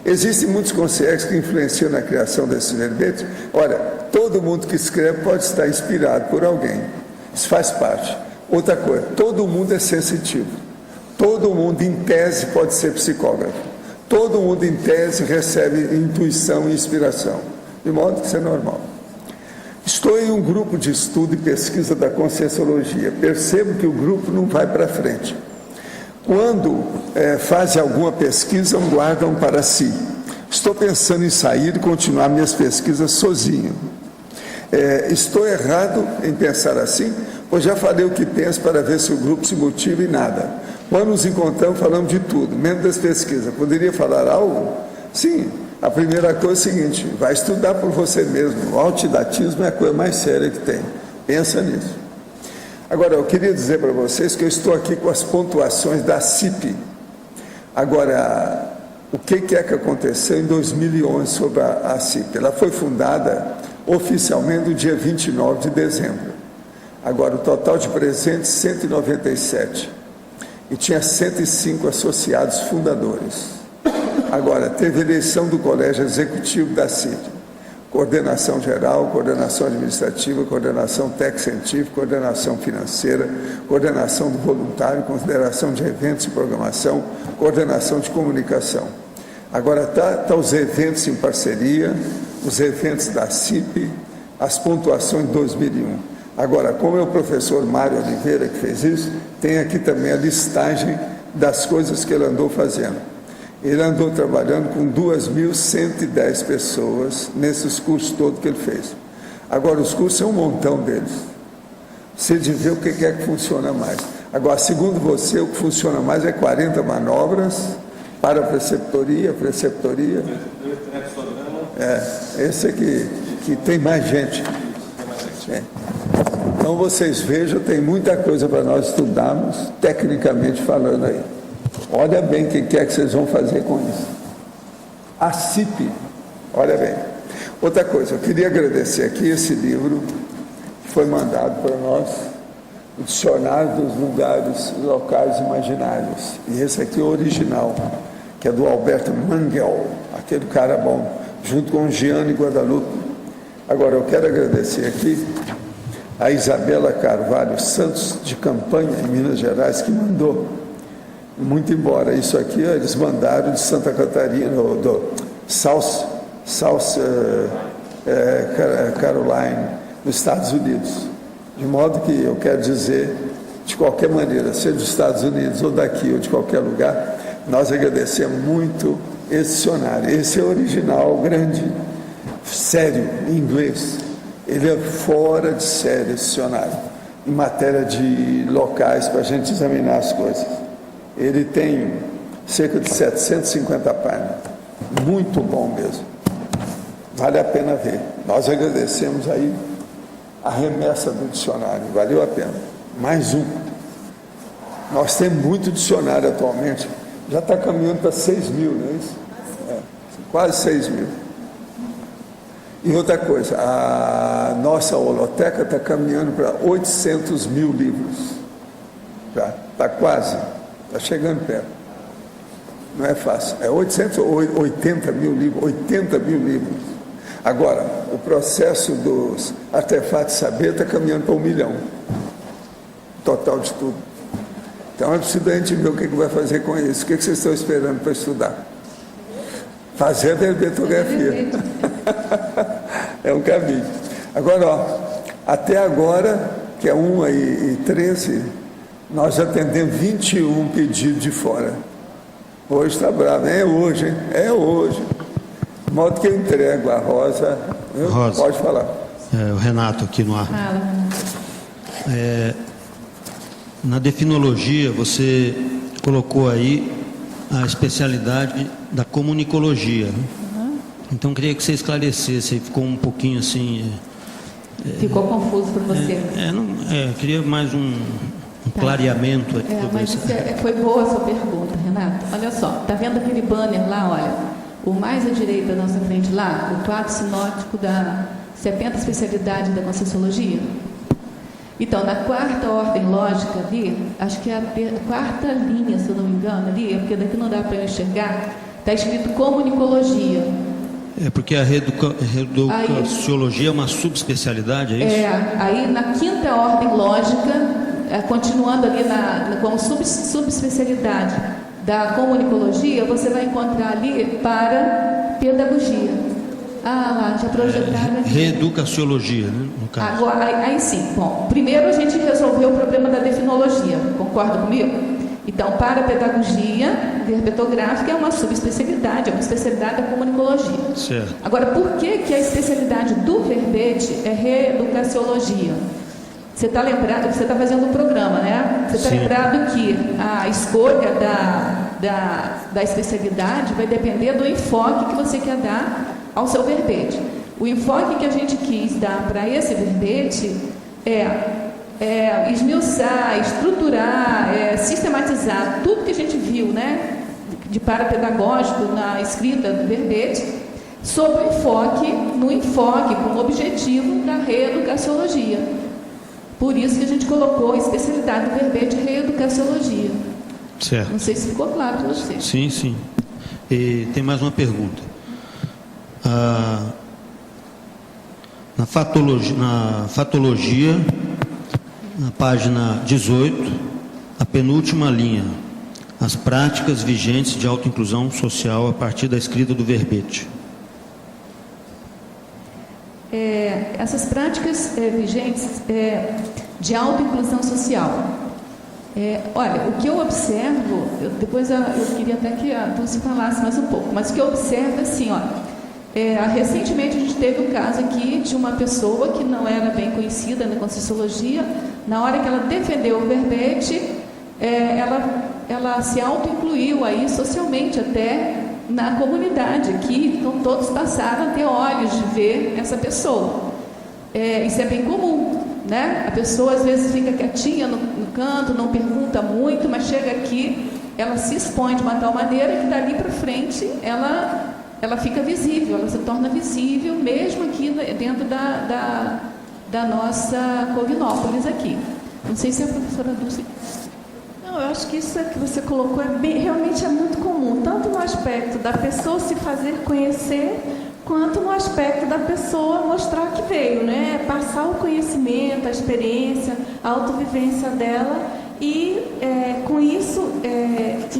Existem muitos consciências que influenciam na criação desses verbetes. Olha, todo mundo que escreve pode estar inspirado por alguém. Isso faz parte. Outra coisa, todo mundo é sensitivo. Todo mundo, em tese, pode ser psicógrafo. Todo mundo, em tese, recebe intuição e inspiração. De modo que isso é normal. Estou em um grupo de estudo e pesquisa da conscienciologia. Percebo que o grupo não vai para frente. Quando fazem alguma pesquisa, guardam para si. Estou pensando em sair e continuar minhas pesquisas sozinho. Estou errado em pensar assim? Ou já falei o que penso para ver se o grupo se motiva e nada? Quando nos encontramos, falamos de tudo, menos das pesquisas. Poderia falar algo? Sim. A primeira coisa é a seguinte: vai estudar por você mesmo. O autodidatismo é a coisa mais séria que tem. Pensa nisso. Agora, eu queria dizer para vocês que eu estou aqui com as pontuações da CIP. Agora, o que é que aconteceu em 2011 sobre a CIP? Ela foi fundada oficialmente no dia 29 de dezembro. Agora, o total de presentes, 197. E tinha 105 associados fundadores. Agora, teve eleição do Colégio Executivo da CIP. Coordenação geral, coordenação administrativa, coordenação técnico-científica, coordenação financeira, coordenação do voluntário, coordenação de eventos e programação, coordenação de comunicação. Agora tá os eventos em parceria, os eventos da CIP, as pontuações de 2001. Agora, como é o professor Mário Oliveira que fez isso, tem aqui também a listagem das coisas que ele andou fazendo. Ele andou trabalhando com 2.110 pessoas nesses cursos todos que ele fez. Agora, os cursos são um montão deles. Você de ver o que é que funciona mais. Agora, segundo você, o que funciona mais é 40 manobras para preceptoria. Esse aqui, que tem mais gente. Então, vocês vejam, tem muita coisa para nós estudarmos, tecnicamente falando aí. Olha bem o que é que vocês vão fazer com isso. A CIP, olha bem. Outra coisa, eu queria agradecer aqui esse livro que foi mandado para nós, o Dicionário dos Lugares Locais Imaginários. E esse aqui é o original, que é do Alberto Mangel, aquele cara bom, junto com o Gianni Guadalupe. Agora, eu quero agradecer aqui a Isabela Carvalho Santos, de Campanha, em Minas Gerais, que mandou. Muito embora isso aqui, eles mandaram de Santa Catarina, do South Carolina, nos Estados Unidos. De modo que eu quero dizer, de qualquer maneira, seja dos Estados Unidos ou daqui ou de qualquer lugar, nós agradecemos muito esse dicionário. Esse é original, grande, sério, em inglês. Ele é fora de série, esse dicionário, em matéria de locais para a gente examinar as coisas. Ele tem cerca de 750 páginas. Muito bom mesmo. Vale a pena ver. Nós agradecemos aí a remessa do dicionário. Valeu a pena. Mais um. Nós temos muito dicionário atualmente. Já está caminhando para 6 mil, não é isso? Quase 6 mil. E outra coisa, a nossa holoteca está caminhando para 800 mil livros. Está quase. Está chegando perto. Não é fácil. É 880 mil livros. 80 mil livros. Agora, o processo dos artefatos de saber está caminhando para 1 milhão. Total de tudo. Então é preciso a gente ver o que vai fazer com isso. O que vocês estão esperando para estudar? Fazer a herpetografia. É um caminho. Agora, ó, até agora, que é 1h13, nós já atendemos 21 pedidos de fora. Hoje está bravo, é hoje, hein? É hoje. De modo que eu entrego a Rosa. Rosa. Pode falar. O Renato aqui no ar. Na definologia, você colocou aí a especialidade da comunicologia. Né? Então, queria que você esclarecesse, ficou um pouquinho assim... Ficou confuso para você? Queria mais um clareamento. Mas foi boa a sua pergunta, Renato. Olha só, está vendo aquele banner lá, olha? O mais à direita da nossa frente lá, o quadro sinótico da 70 especialidade da Conscienciologia. Então, na quarta ordem lógica ali, acho que é a quarta linha, se eu não me engano, ali, porque daqui não dá para eu enxergar, está escrito comunicologia. É porque a reeducaciologia é uma subespecialidade, é isso? Aí na quinta ordem lógica, continuando ali como subespecialidade da comunicologia, você vai encontrar ali para pedagogia. Lá, já projetaram aqui. Reeducaciologia, né, no caso. Agora, aí sim. Bom, primeiro a gente resolveu o problema da definologia, concorda comigo? Então, para a pedagogia herpetográfica é uma subespecialidade, é uma especialidade da comunicologia. Certo. Agora, por que a especialidade do verbete é reeducaciologia? Você está lembrado, você está fazendo um programa, né? Você está lembrado que a escolha da especialidade vai depender do enfoque que você quer dar ao seu verbete. O enfoque que a gente quis dar para esse verbete é esmiuçar, estruturar, sistematizar tudo que a gente viu, né, de parapedagógico na escrita do verbete, sob o enfoque, com o objetivo da reeducaciologia. Por isso que a gente colocou a especialidade do verbete reeducaciologia. Certo. Não sei se ficou claro para você. Sim, sim. E tem mais uma pergunta. Na fatologia, na página 18, a penúltima linha, as práticas vigentes de autoinclusão social a partir da escrita do verbete. Essas práticas vigentes de autoinclusão social. Olha, o que eu observo, depois eu queria até que a Dulce falasse mais um pouco, mas o que eu observo é assim, recentemente a gente teve um caso aqui de uma pessoa que não era bem conhecida na Conscienciologia. Na hora que ela defendeu o verbete, ela se auto-incluiu aí socialmente até na comunidade aqui, então todos passaram a ter olhos de ver essa pessoa. Isso é bem comum, né? A pessoa às vezes fica quietinha no canto, não pergunta muito, mas chega aqui, ela se expõe de uma tal maneira que dali para frente ela fica visível, ela se torna visível mesmo aqui dentro da nossa Covinópolis aqui. Não sei se a professora Dulce... Não, eu acho que isso que você colocou realmente é muito comum, tanto no aspecto da pessoa se fazer conhecer, quanto no aspecto da pessoa mostrar que veio, né? Passar o conhecimento, a experiência, a autovivência dela e, com isso,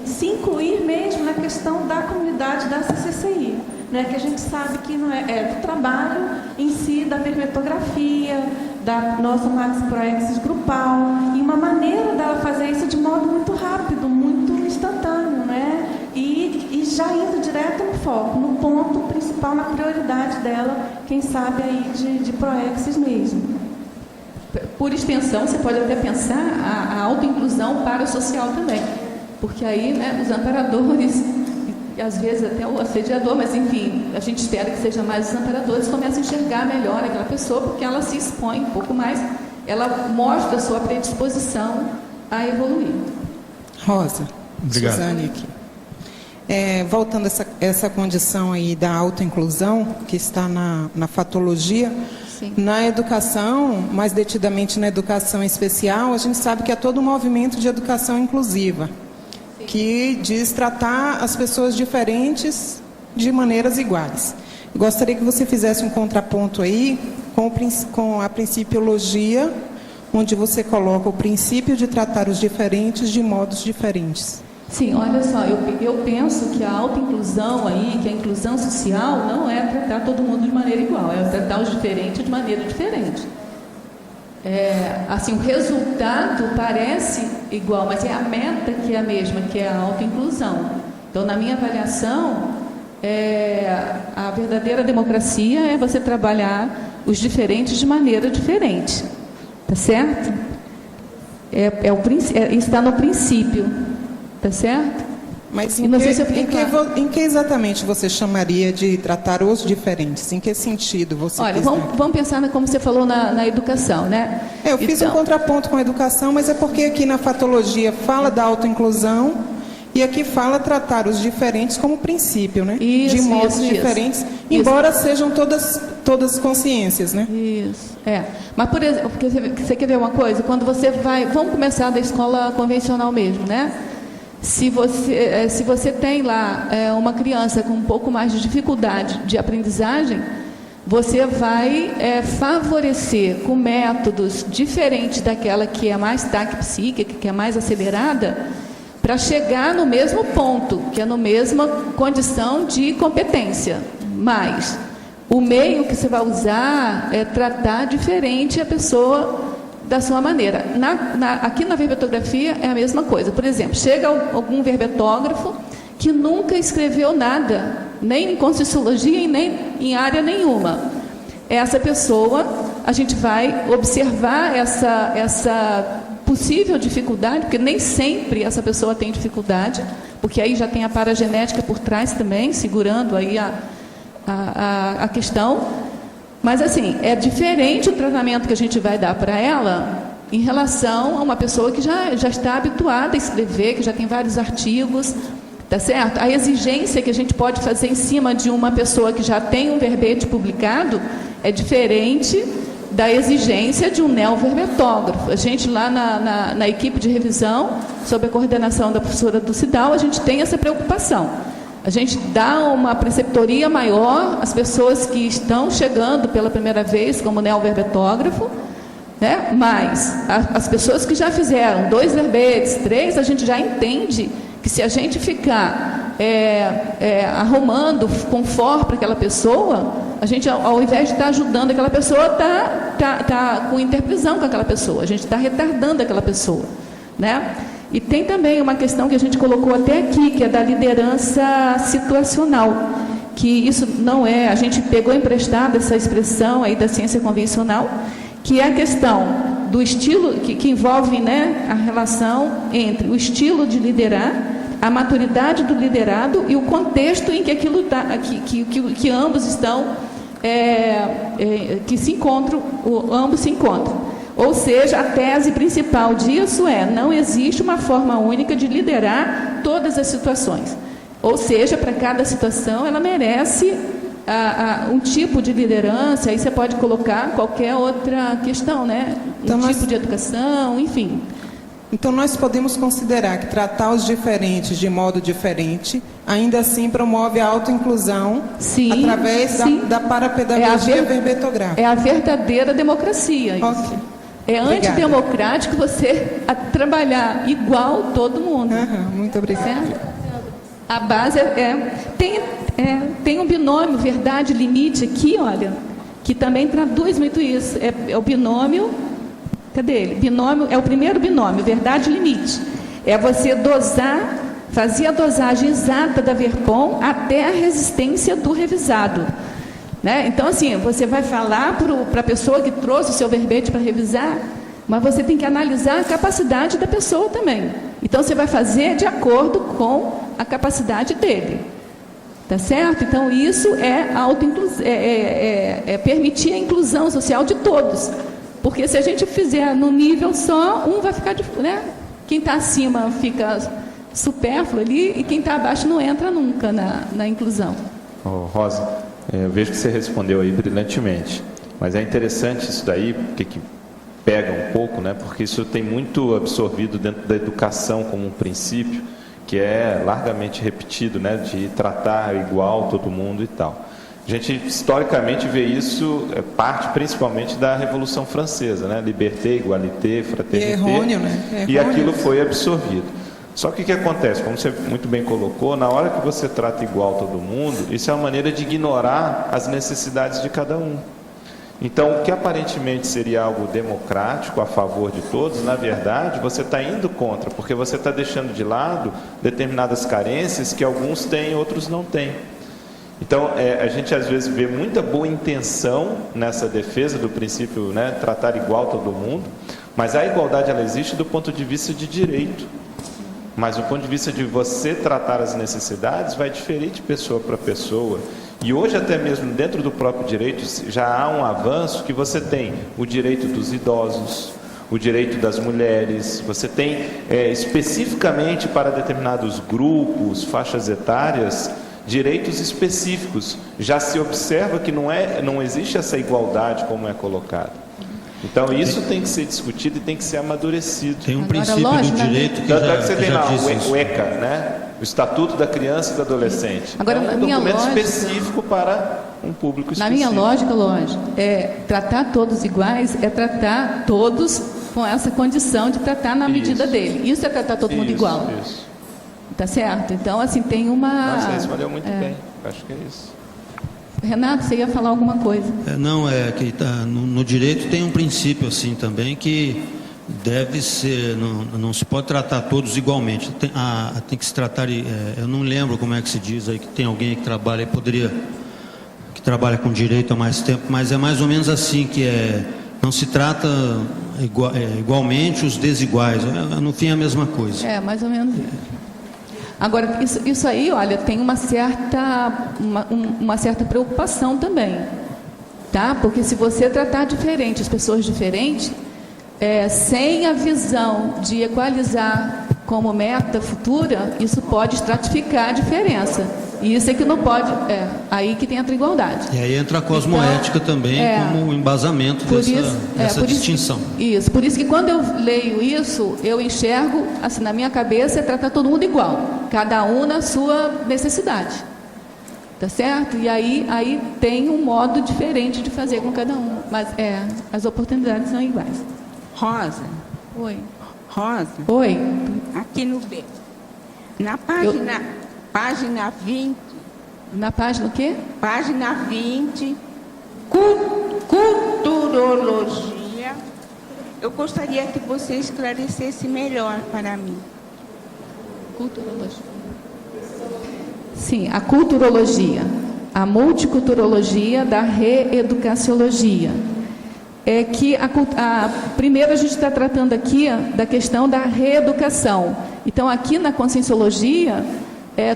se incluir mesmo na questão da comunidade da CCCI, né? Que a gente sabe que não do trabalho em si, da vermetografia, da nossa Max Proexis grupal, e uma maneira dela fazer isso de modo muito rápido, muito instantâneo, né? E já indo direto no foco, no ponto principal, na prioridade dela, quem sabe aí de Proexis mesmo. Por extensão, você pode até pensar a autoinclusão para o social também, porque aí, né, os amparadores, e às vezes até o assediador, mas enfim, a gente espera que seja mais os amparadores, começam a enxergar melhor aquela pessoa, porque ela se expõe um pouco mais, ela mostra a sua predisposição a evoluir. Rosa, obrigado. Suzane aqui. Voltando a essa condição aí da autoinclusão, que está na fatologia, Sim. Na educação, mais detidamente na educação especial, a gente sabe que é todo um movimento de educação inclusiva, Sim. que diz tratar as pessoas diferentes de maneiras iguais. Eu gostaria que você fizesse um contraponto aí com a principiologia, onde você coloca o princípio de tratar os diferentes de modos diferentes. Sim, olha só, eu penso que a autoinclusão aí, que a inclusão social não é tratar todo mundo de maneira igual, é tratar os diferentes de maneira diferente. Assim, o resultado parece igual, mas é a meta que é a mesma, que é a autoinclusão. Então, na minha avaliação, a verdadeira democracia é você trabalhar os diferentes de maneira diferente, tá certo? Está no princípio. Tá certo? Mas em que exatamente você chamaria de tratar os diferentes? Em que sentido você Olha, vamos pensar como você falou na educação, né? Eu fiz um contraponto com a educação, mas é porque aqui na fatologia fala da autoinclusão e aqui fala tratar os diferentes como princípio, né? Isso, de modos diferentes, embora sejam todas consciências, né? Isso, Mas, por exemplo, você quer ver uma coisa? Quando você vai... Vamos começar da escola convencional mesmo, né? Se você tem lá uma criança com um pouco mais de dificuldade de aprendizagem, você vai favorecer com métodos diferentes daquela que é mais taquipsíquica, que é mais acelerada, para chegar no mesmo ponto, que é na mesma condição de competência. Mas o meio que você vai usar é tratar diferente a pessoa da sua maneira. Aqui na verbetrografia é a mesma coisa. Por exemplo, chega algum verbetógrafo que nunca escreveu nada, nem em Conscienciologia e nem em área nenhuma. essa pessoa, a gente vai observar essa possível dificuldade, porque nem sempre essa pessoa tem dificuldade, porque aí já tem a paragenética por trás também, segurando aí a questão. Mas, assim, é diferente o tratamento que a gente vai dar para ela em relação a uma pessoa que já está habituada a escrever, que já tem vários artigos, tá certo? A exigência que a gente pode fazer em cima de uma pessoa que já tem um verbete publicado é diferente da exigência de um neoverbetógrafo. A gente lá na equipe de revisão, sob a coordenação da professora Dulcidal, a gente tem essa preocupação. A gente dá uma preceptoria maior às pessoas que estão chegando pela primeira vez como neoverbetógrafo, né? Mas as pessoas que já fizeram 2 verbetes, 3, a gente já entende que se a gente ficar arrumando conforto para aquela pessoa, a gente, ao invés de estar ajudando aquela pessoa, está com interprisão com aquela pessoa, a gente está retardando aquela pessoa, né? E tem também uma questão que a gente colocou até aqui, que é da liderança situacional, que isso não é, a gente pegou emprestado essa expressão aí da ciência convencional, que é a questão do estilo, que envolve, né, a relação entre o estilo de liderar, a maturidade do liderado e o contexto em que aquilo tá, que ambos estão, que se encontram, ambos se encontram. Ou seja, a tese principal disso não existe uma forma única de liderar todas as situações. Ou seja, para cada situação ela merece um tipo de liderança, aí você pode colocar qualquer outra questão, né? Então, tipo de educação, enfim. Então, nós podemos considerar que tratar os diferentes de modo diferente, ainda assim promove a autoinclusão através da parapedagogia verbetográfica. É a verdadeira democracia. Isso. Okay. É antidemocrático você trabalhar igual todo mundo. Muito obrigada. Certo? A base tem um binômio verdade-limite aqui, olha, que também traduz muito isso. É o binômio. Cadê ele? Binômio, é o primeiro binômio, verdade-limite. É você fazer a dosagem exata da Verpom até a resistência do revisado. Né? Então, assim, você vai falar para a pessoa que trouxe o seu verbete para revisar, mas você tem que analisar a capacidade da pessoa também. Então, você vai fazer de acordo com a capacidade dele. Tá certo? Então, isso é permitir a inclusão social de todos. Porque se a gente fizer no nível só, um vai ficar... né? Quem está acima fica supérfluo ali e quem está abaixo não entra nunca na inclusão. Rosa, eu vejo que você respondeu aí brilhantemente. Mas é interessante isso daí, porque que pega um pouco, né? Porque isso tem muito absorvido dentro da educação como um princípio, que é largamente repetido, né? De tratar igual todo mundo e tal. A gente, historicamente, vê isso, parte principalmente da Revolução Francesa, né? Liberté, égalité, fraternité. E é errôneo, né? E aquilo foi absorvido. Só que o que acontece? Como você muito bem colocou, na hora que você trata igual todo mundo, isso é uma maneira de ignorar as necessidades de cada um. Então, o que aparentemente seria algo democrático, a favor de todos, na verdade, você está indo contra, porque você está deixando de lado determinadas carências que alguns têm, outros não têm. Então, a gente às vezes vê muita boa intenção nessa defesa do princípio, né, tratar igual todo mundo, mas a igualdade ela existe do ponto de vista de direito. Mas do ponto de vista de você tratar as necessidades, vai diferir de pessoa para pessoa. E hoje, até mesmo dentro do próprio direito, já há um avanço que você tem o direito dos idosos, o direito das mulheres, você tem especificamente para determinados grupos, faixas etárias, direitos específicos. Já se observa que não existe essa igualdade como é colocado. Então, isso tem que ser discutido e tem que ser amadurecido. Tem um princípio do direito que tanto é que você tem lá o ECA, né? O Estatuto da Criança e do Adolescente. Agora, é um documento específico para um público específico. Na minha lógica, tratar todos iguais é tratar todos com essa condição de tratar na medida dele. Isso é tratar todo mundo igual. Isso. Tá certo? Então, assim, tem uma... Nossa, você respondeu muito bem. Acho que é isso. Renato, você ia falar alguma coisa? Que no direito tem um princípio assim também que deve ser, não se pode tratar todos igualmente. Tem que se tratar, eu não lembro como é que se diz aí, que tem alguém que trabalha aí, trabalha com direito há mais tempo, mas é mais ou menos assim que não se trata igualmente os desiguais, no fim é a mesma coisa. É, mais ou menos isso. Agora, isso aí, olha, tem uma certa preocupação também, tá? Porque se você tratar diferente as pessoas diferentes, sem a visão de equalizar como meta futura, isso pode estratificar a diferença. E isso é que não pode, aí que entra a igualdade. E aí entra a cosmoética também como embasamento dessa distinção. Isso, por isso que quando eu leio isso, eu enxergo, assim, na minha cabeça, é tratar todo mundo igual, cada um na sua necessidade. Tá certo? E aí tem um modo diferente de fazer com cada um, mas as oportunidades são iguais. Rosa. Oi. Rosa. Oi. Aqui no B. Na página 20. Na página o quê? Página 20. Culturologia. Eu gostaria que você esclarecesse melhor para mim. Culturologia. Sim, a culturologia. A multiculturologia da reeducaciologia. É que primeiro a gente está tratando aqui da questão da reeducação. Então, aqui na conscienciologia,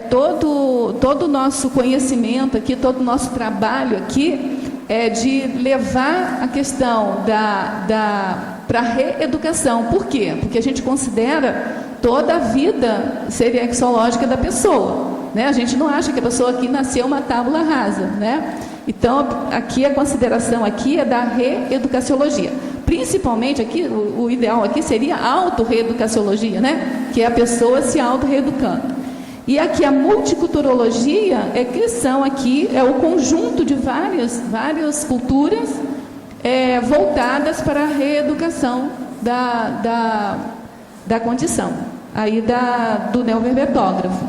todo o nosso conhecimento aqui, todo o nosso trabalho aqui é de levar a questão para a reeducação. Por quê? Porque a gente considera toda a vida seriexológica da pessoa, né? A gente não acha que a pessoa aqui nasceu uma tábula rasa, né? Então, aqui a consideração aqui é da reeducaciologia. Principalmente aqui, o ideal aqui seria a autorreeducaciologia, né? Que é a pessoa se autorreeducando. E aqui a multiculturologia é o conjunto de várias culturas voltadas para a reeducação da condição, aí do neoverbetógrafo.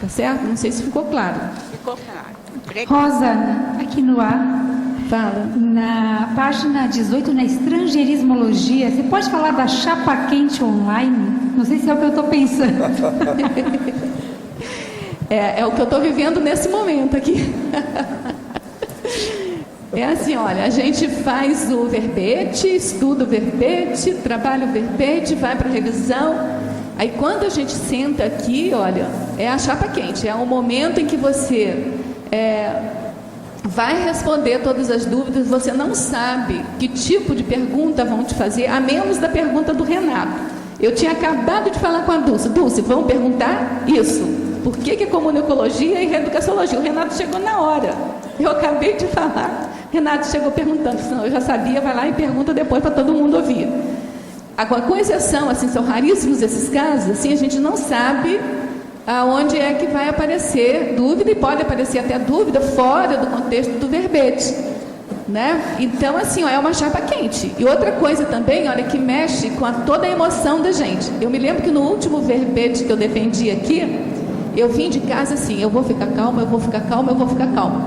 Tá certo? Não sei se ficou claro. Ficou claro. Rosa, aqui no ar. Fala. Na página 18, na estrangeirismologia, você pode falar da chapa quente online? Não sei se é o que eu estou pensando. É o que eu estou vivendo nesse momento aqui. É assim, olha, a gente faz o verbete, estuda o verbete, trabalha o verbete, vai para a revisão. Aí quando a gente senta aqui, olha, é a chapa quente, é o momento em que você vai responder todas as dúvidas, você não sabe que tipo de pergunta vão te fazer, a menos da pergunta do Renato. Eu tinha acabado de falar com a Dulce. Dulce, vão perguntar isso. Por que é comunicologia e reeducaciologia? O Renato chegou na hora. Eu acabei de falar. Renato chegou perguntando, senão eu já sabia, vai lá e pergunta depois para todo mundo ouvir. Agora, com exceção, assim, são raríssimos esses casos, assim, a gente não sabe aonde é que vai aparecer dúvida, e pode aparecer até dúvida fora do contexto do verbete, né? Então, assim, é uma chapa quente. E outra coisa também, olha, que mexe com toda a emoção da gente. Eu me lembro que no último verbete que eu defendi aqui, eu vim de casa assim, eu vou ficar calma, eu vou ficar calma, eu vou ficar calma.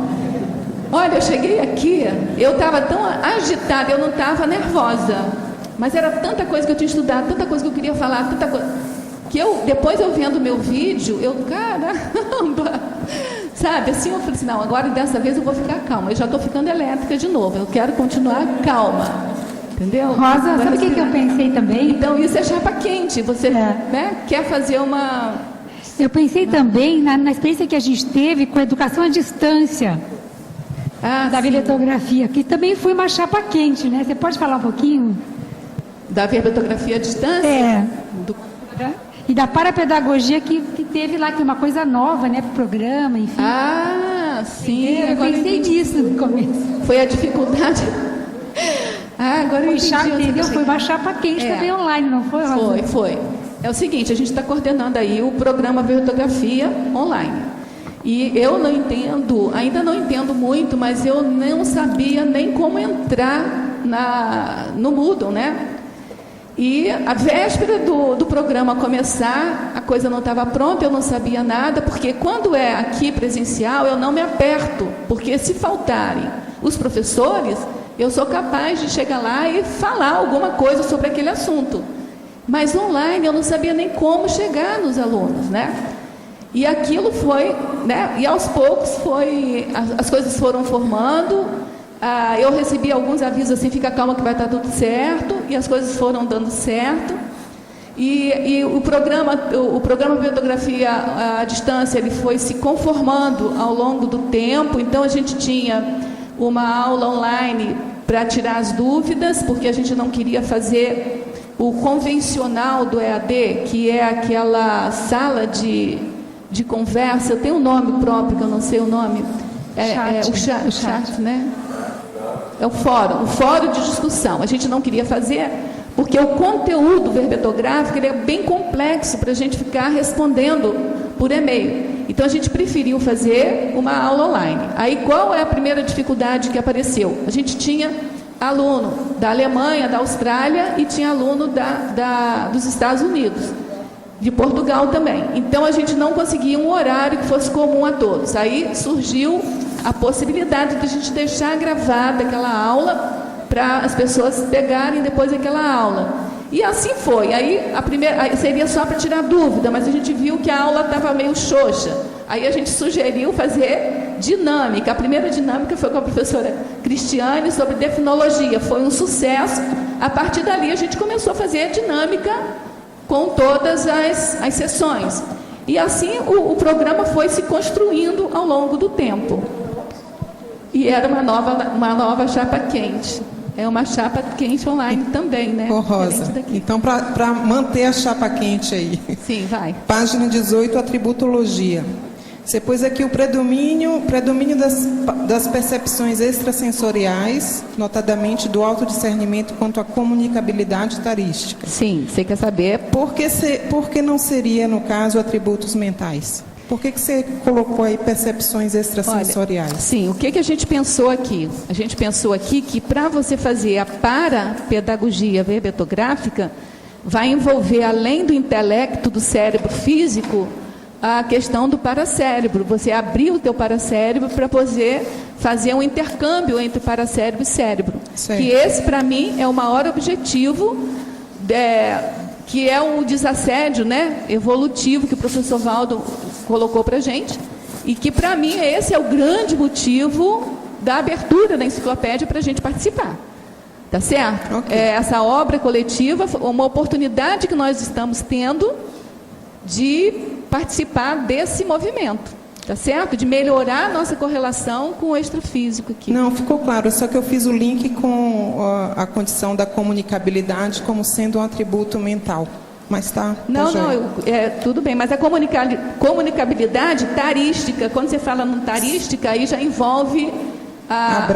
Olha, eu cheguei aqui, eu estava tão agitada, eu não estava nervosa, mas era tanta coisa que eu tinha estudado, tanta coisa que eu queria falar, tanta coisa, que depois eu vendo meu vídeo, caramba, sabe, assim, eu falei assim, não, agora dessa vez eu vou ficar calma, eu já estou ficando elétrica de novo, eu quero continuar calma, entendeu? Rosa, sabe o que eu pensei também? Então, isso é chapa quente, você né, quer fazer uma... Eu pensei também na experiência que a gente teve com a educação à distância, da verbetografia, que também foi uma chapa quente, né? Você pode falar um pouquinho? Da verbetografia à distância? E da parapedagogia que teve lá, que é uma coisa nova, né, para o programa, enfim. Ah, sim. Eu pensei nisso no começo. Foi a dificuldade. Agora eu entendi. Entendeu? Foi uma chapa quente também online, não foi, Rosa? Foi. É o seguinte, a gente está coordenando aí o programa Verbetografia online. E eu não entendo, ainda não entendo muito, mas eu não sabia nem como entrar no Moodle, né? E a véspera do programa começar, a coisa não estava pronta, eu não sabia nada, porque quando é aqui presencial, eu não me aperto, porque se faltarem os professores, eu sou capaz de chegar lá e falar alguma coisa sobre aquele assunto. Mas online eu não sabia nem como chegar nos alunos, né? E aquilo foi, né? E aos poucos as coisas foram formando. Eu recebi alguns avisos assim, fica calma que vai estar tudo certo, e as coisas foram dando certo. E o programa Bibliografia à Distância, ele foi se conformando ao longo do tempo. Então a gente tinha uma aula online para tirar as dúvidas, porque a gente não queria fazer o convencional do EAD, que é aquela sala de conversa. Eu tenho um nome próprio, que eu não sei o nome. O chat, né? É o fórum de discussão. A gente não queria fazer, porque o conteúdo verbetográfico ele é bem complexo para a gente ficar respondendo por e-mail. Então, a gente preferiu fazer uma aula online. Aí, qual é a primeira dificuldade que apareceu? A gente tinha aluno da Alemanha, da Austrália, e tinha aluno dos Estados Unidos, de Portugal também. Então, a gente não conseguia um horário que fosse comum a todos. Aí, surgiu a possibilidade de a gente deixar gravada aquela aula para as pessoas pegarem depois aquela aula. E assim foi. Aí seria só para tirar dúvida, mas a gente viu que a aula estava meio xoxa. Aí a gente sugeriu fazer dinâmica. A primeira dinâmica foi com a professora Cristiane sobre definologia. Foi um sucesso. A partir dali a gente começou a fazer dinâmica com todas as sessões. E assim o programa foi se construindo ao longo do tempo. E era uma nova chapa quente. É uma chapa quente online também, né? Rosa, então para manter a chapa quente aí. Sim, vai. Página 18, atributologia. Você pôs aqui o predomínio das percepções extrasensoriais, notadamente do autodiscernimento quanto à comunicabilidade tarística. Sim, você quer saber? Por que não seria, no caso, atributos mentais? Por que você colocou aí percepções extrasensoriais? Olha, sim, o que a gente pensou aqui? A gente pensou aqui que para você fazer a parapedagogia verbetográfica, vai envolver, além do intelecto do cérebro físico, a questão do paracérebro. Você abrir o teu paracérebro para poder fazer um intercâmbio entre paracérebro e cérebro. Certo. Que esse, para mim, é o maior objetivo que é o desassédio, né, evolutivo que o professor Valdo colocou para a gente, e que, para mim, esse é o grande motivo da abertura da enciclopédia para a gente participar. Tá certo? Okay. Essa obra coletiva, uma oportunidade que nós estamos tendo de participar desse movimento. Tá certo? De melhorar a nossa correlação com o extrafísico aqui. Não, ficou claro, só que eu fiz o link com a condição da comunicabilidade como sendo um atributo mental. Mas tá. Tudo bem, mas a comunicabilidade tarística, quando você fala no tarística, aí já envolve a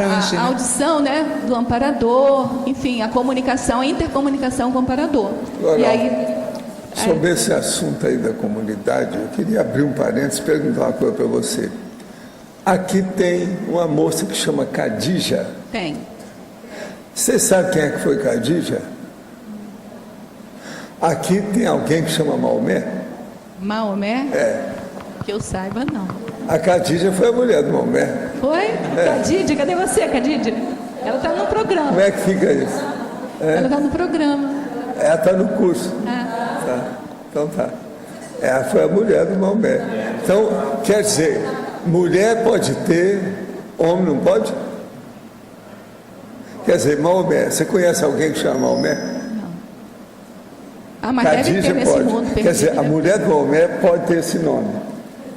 audição, né, do amparador, enfim, a comunicação, a intercomunicação com o amparador. Agora, e aí. Sobre esse assunto aí da comunidade, eu queria abrir um parênteses e perguntar uma coisa para você. Aqui tem uma moça que chama Khadija. Tem. Você sabe quem é que foi Khadija? Aqui tem alguém que chama Maomé? Maomé? É. Que eu saiba, não. A Khadija foi a mulher do Maomé. Foi? Khadija, cadê você, Khadija? Ela está no programa. Como é que fica isso? Ela está no programa. Ela está no curso. Tá. Então tá. Ela foi a mulher do Maomé. Então, quer dizer, mulher pode ter, homem não pode? Quer dizer, Maomé, você conhece alguém que chama Maomé? Não. Mas Khadija deve ter nesse pode. mundo perdido. Quer dizer, a mulher do Maomé pode ter esse nome.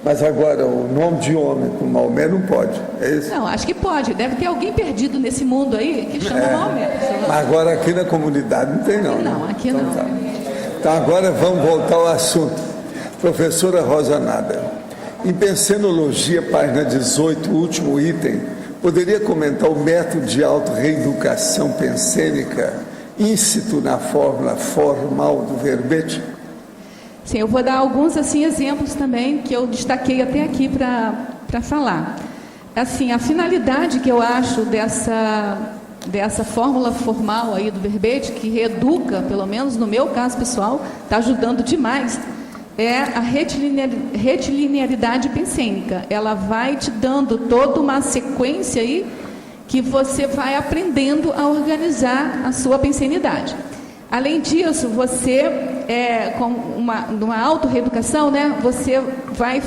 Mas agora, o nome de homem com Maomé não pode. É isso? Não, acho que pode. Deve ter alguém perdido nesse mundo aí que chama Maomé. Mas agora aqui na comunidade não tem, não. Não, aqui então, não. Tá. Então agora vamos voltar ao assunto. Professora Rosa Nada, em Pensenologia, página 18, último item, poderia comentar o método de auto-reeducação pensênica íncito na fórmula formal do verbete? Sim, eu vou dar alguns assim, exemplos também que eu destaquei até aqui para falar. Assim, a finalidade que eu acho dessa fórmula formal aí do verbete, que reeduca, pelo menos no meu caso pessoal, está ajudando demais, é a retilinearidade pensênica. Ela vai te dando toda uma sequência aí que você vai aprendendo a organizar a sua pensenidade. Além disso, você com uma autorreeducação, né, você vai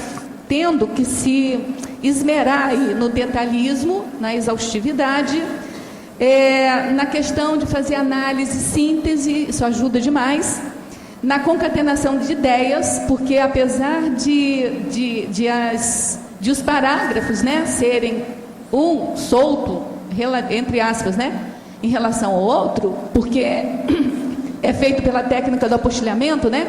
tendo que se esmerar aí no detalhismo, na exaustividade, na questão de fazer análise, síntese, isso ajuda demais, na concatenação de ideias, porque apesar de os parágrafos, né, serem um solto, entre aspas, né, em relação ao outro, porque é feito pela técnica do apostilhamento, né?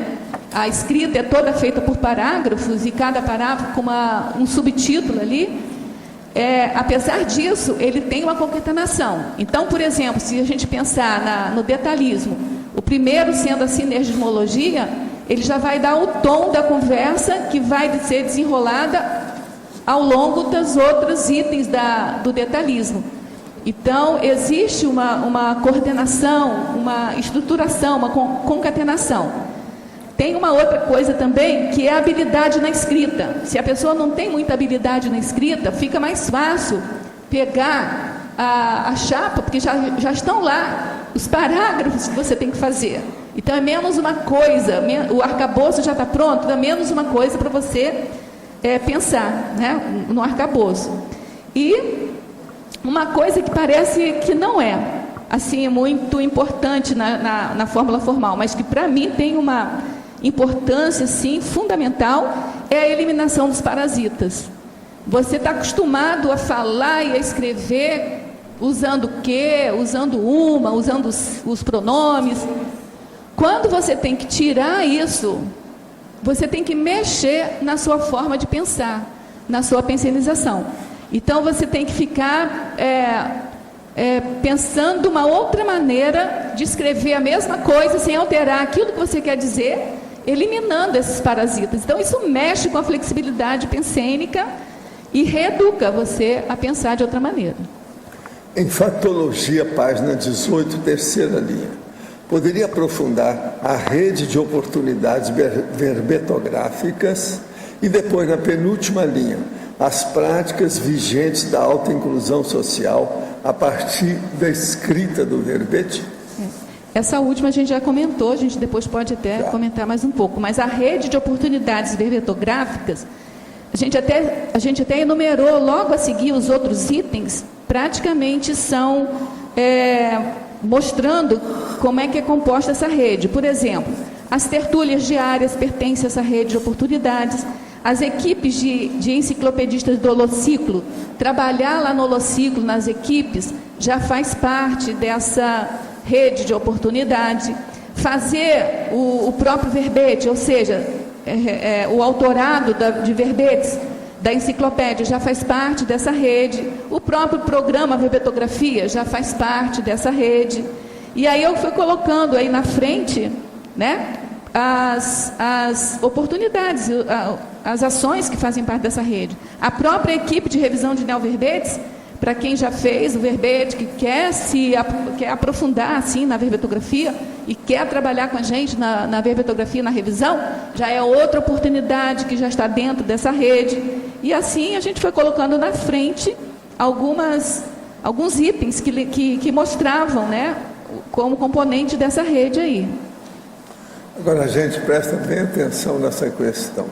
A escrita é toda feita por parágrafos e cada parágrafo com um subtítulo ali. Apesar disso, ele tem uma concatenação. Então, por exemplo, se a gente pensar no detalhismo, o primeiro sendo a sinergismologia, ele já vai dar o tom da conversa que vai ser desenrolada ao longo dos outros itens do detalhismo. Então, existe uma coordenação, uma estruturação, uma concatenação. Tem uma outra coisa também, que é a habilidade na escrita. Se a pessoa não tem muita habilidade na escrita, fica mais fácil pegar a chapa, porque já estão lá os parágrafos que você tem que fazer. Então, é menos uma coisa, o arcabouço já está pronto, é menos uma coisa para você pensar, né, no arcabouço. E uma coisa que parece que não é, assim, muito importante na fórmula formal, mas que para mim tem uma importância, sim, fundamental, é a eliminação dos parasitas. Você está acostumado a falar e a escrever usando o quê, usando usando os pronomes. Quando você tem que tirar isso, você tem que mexer na sua forma de pensar, na sua pensionização. Então, você tem que ficar pensando uma outra maneira de escrever a mesma coisa, sem alterar aquilo que você quer dizer, eliminando esses parasitas. Então, isso mexe com a flexibilidade pensênica e reeduca você a pensar de outra maneira. Em Fatologia, página 18, terceira linha, poderia aprofundar a rede de oportunidades verbetográficas e depois, na penúltima linha, as práticas vigentes da autoinclusão social a partir da escrita do verbete? Essa última a gente já comentou, a gente depois pode até comentar mais um pouco, mas a rede de oportunidades verbetográficas, a gente até enumerou logo a seguir os outros itens, praticamente são mostrando como é que é composta essa rede. Por exemplo, as tertúlias diárias pertencem a essa rede de oportunidades, as equipes de enciclopedistas do Holociclo, trabalhar lá no Holociclo, nas equipes, já faz parte dessa rede de oportunidade. Fazer o próprio verbete, ou seja, o autorado de verbetes da enciclopédia já faz parte dessa rede. O próprio programa Verbetografia já faz parte dessa rede. E aí eu fui colocando aí na frente, né, as oportunidades, as ações que fazem parte dessa rede. A própria equipe de revisão de neoverbetes, para quem já fez o verbete, que quer aprofundar assim na verbetografia e quer trabalhar com a gente na verbetografia, na revisão, já é outra oportunidade que já está dentro dessa rede. E assim a gente foi colocando na frente alguns itens que mostravam, né, como componente dessa rede aí. Agora, a gente presta bem atenção nessa questão.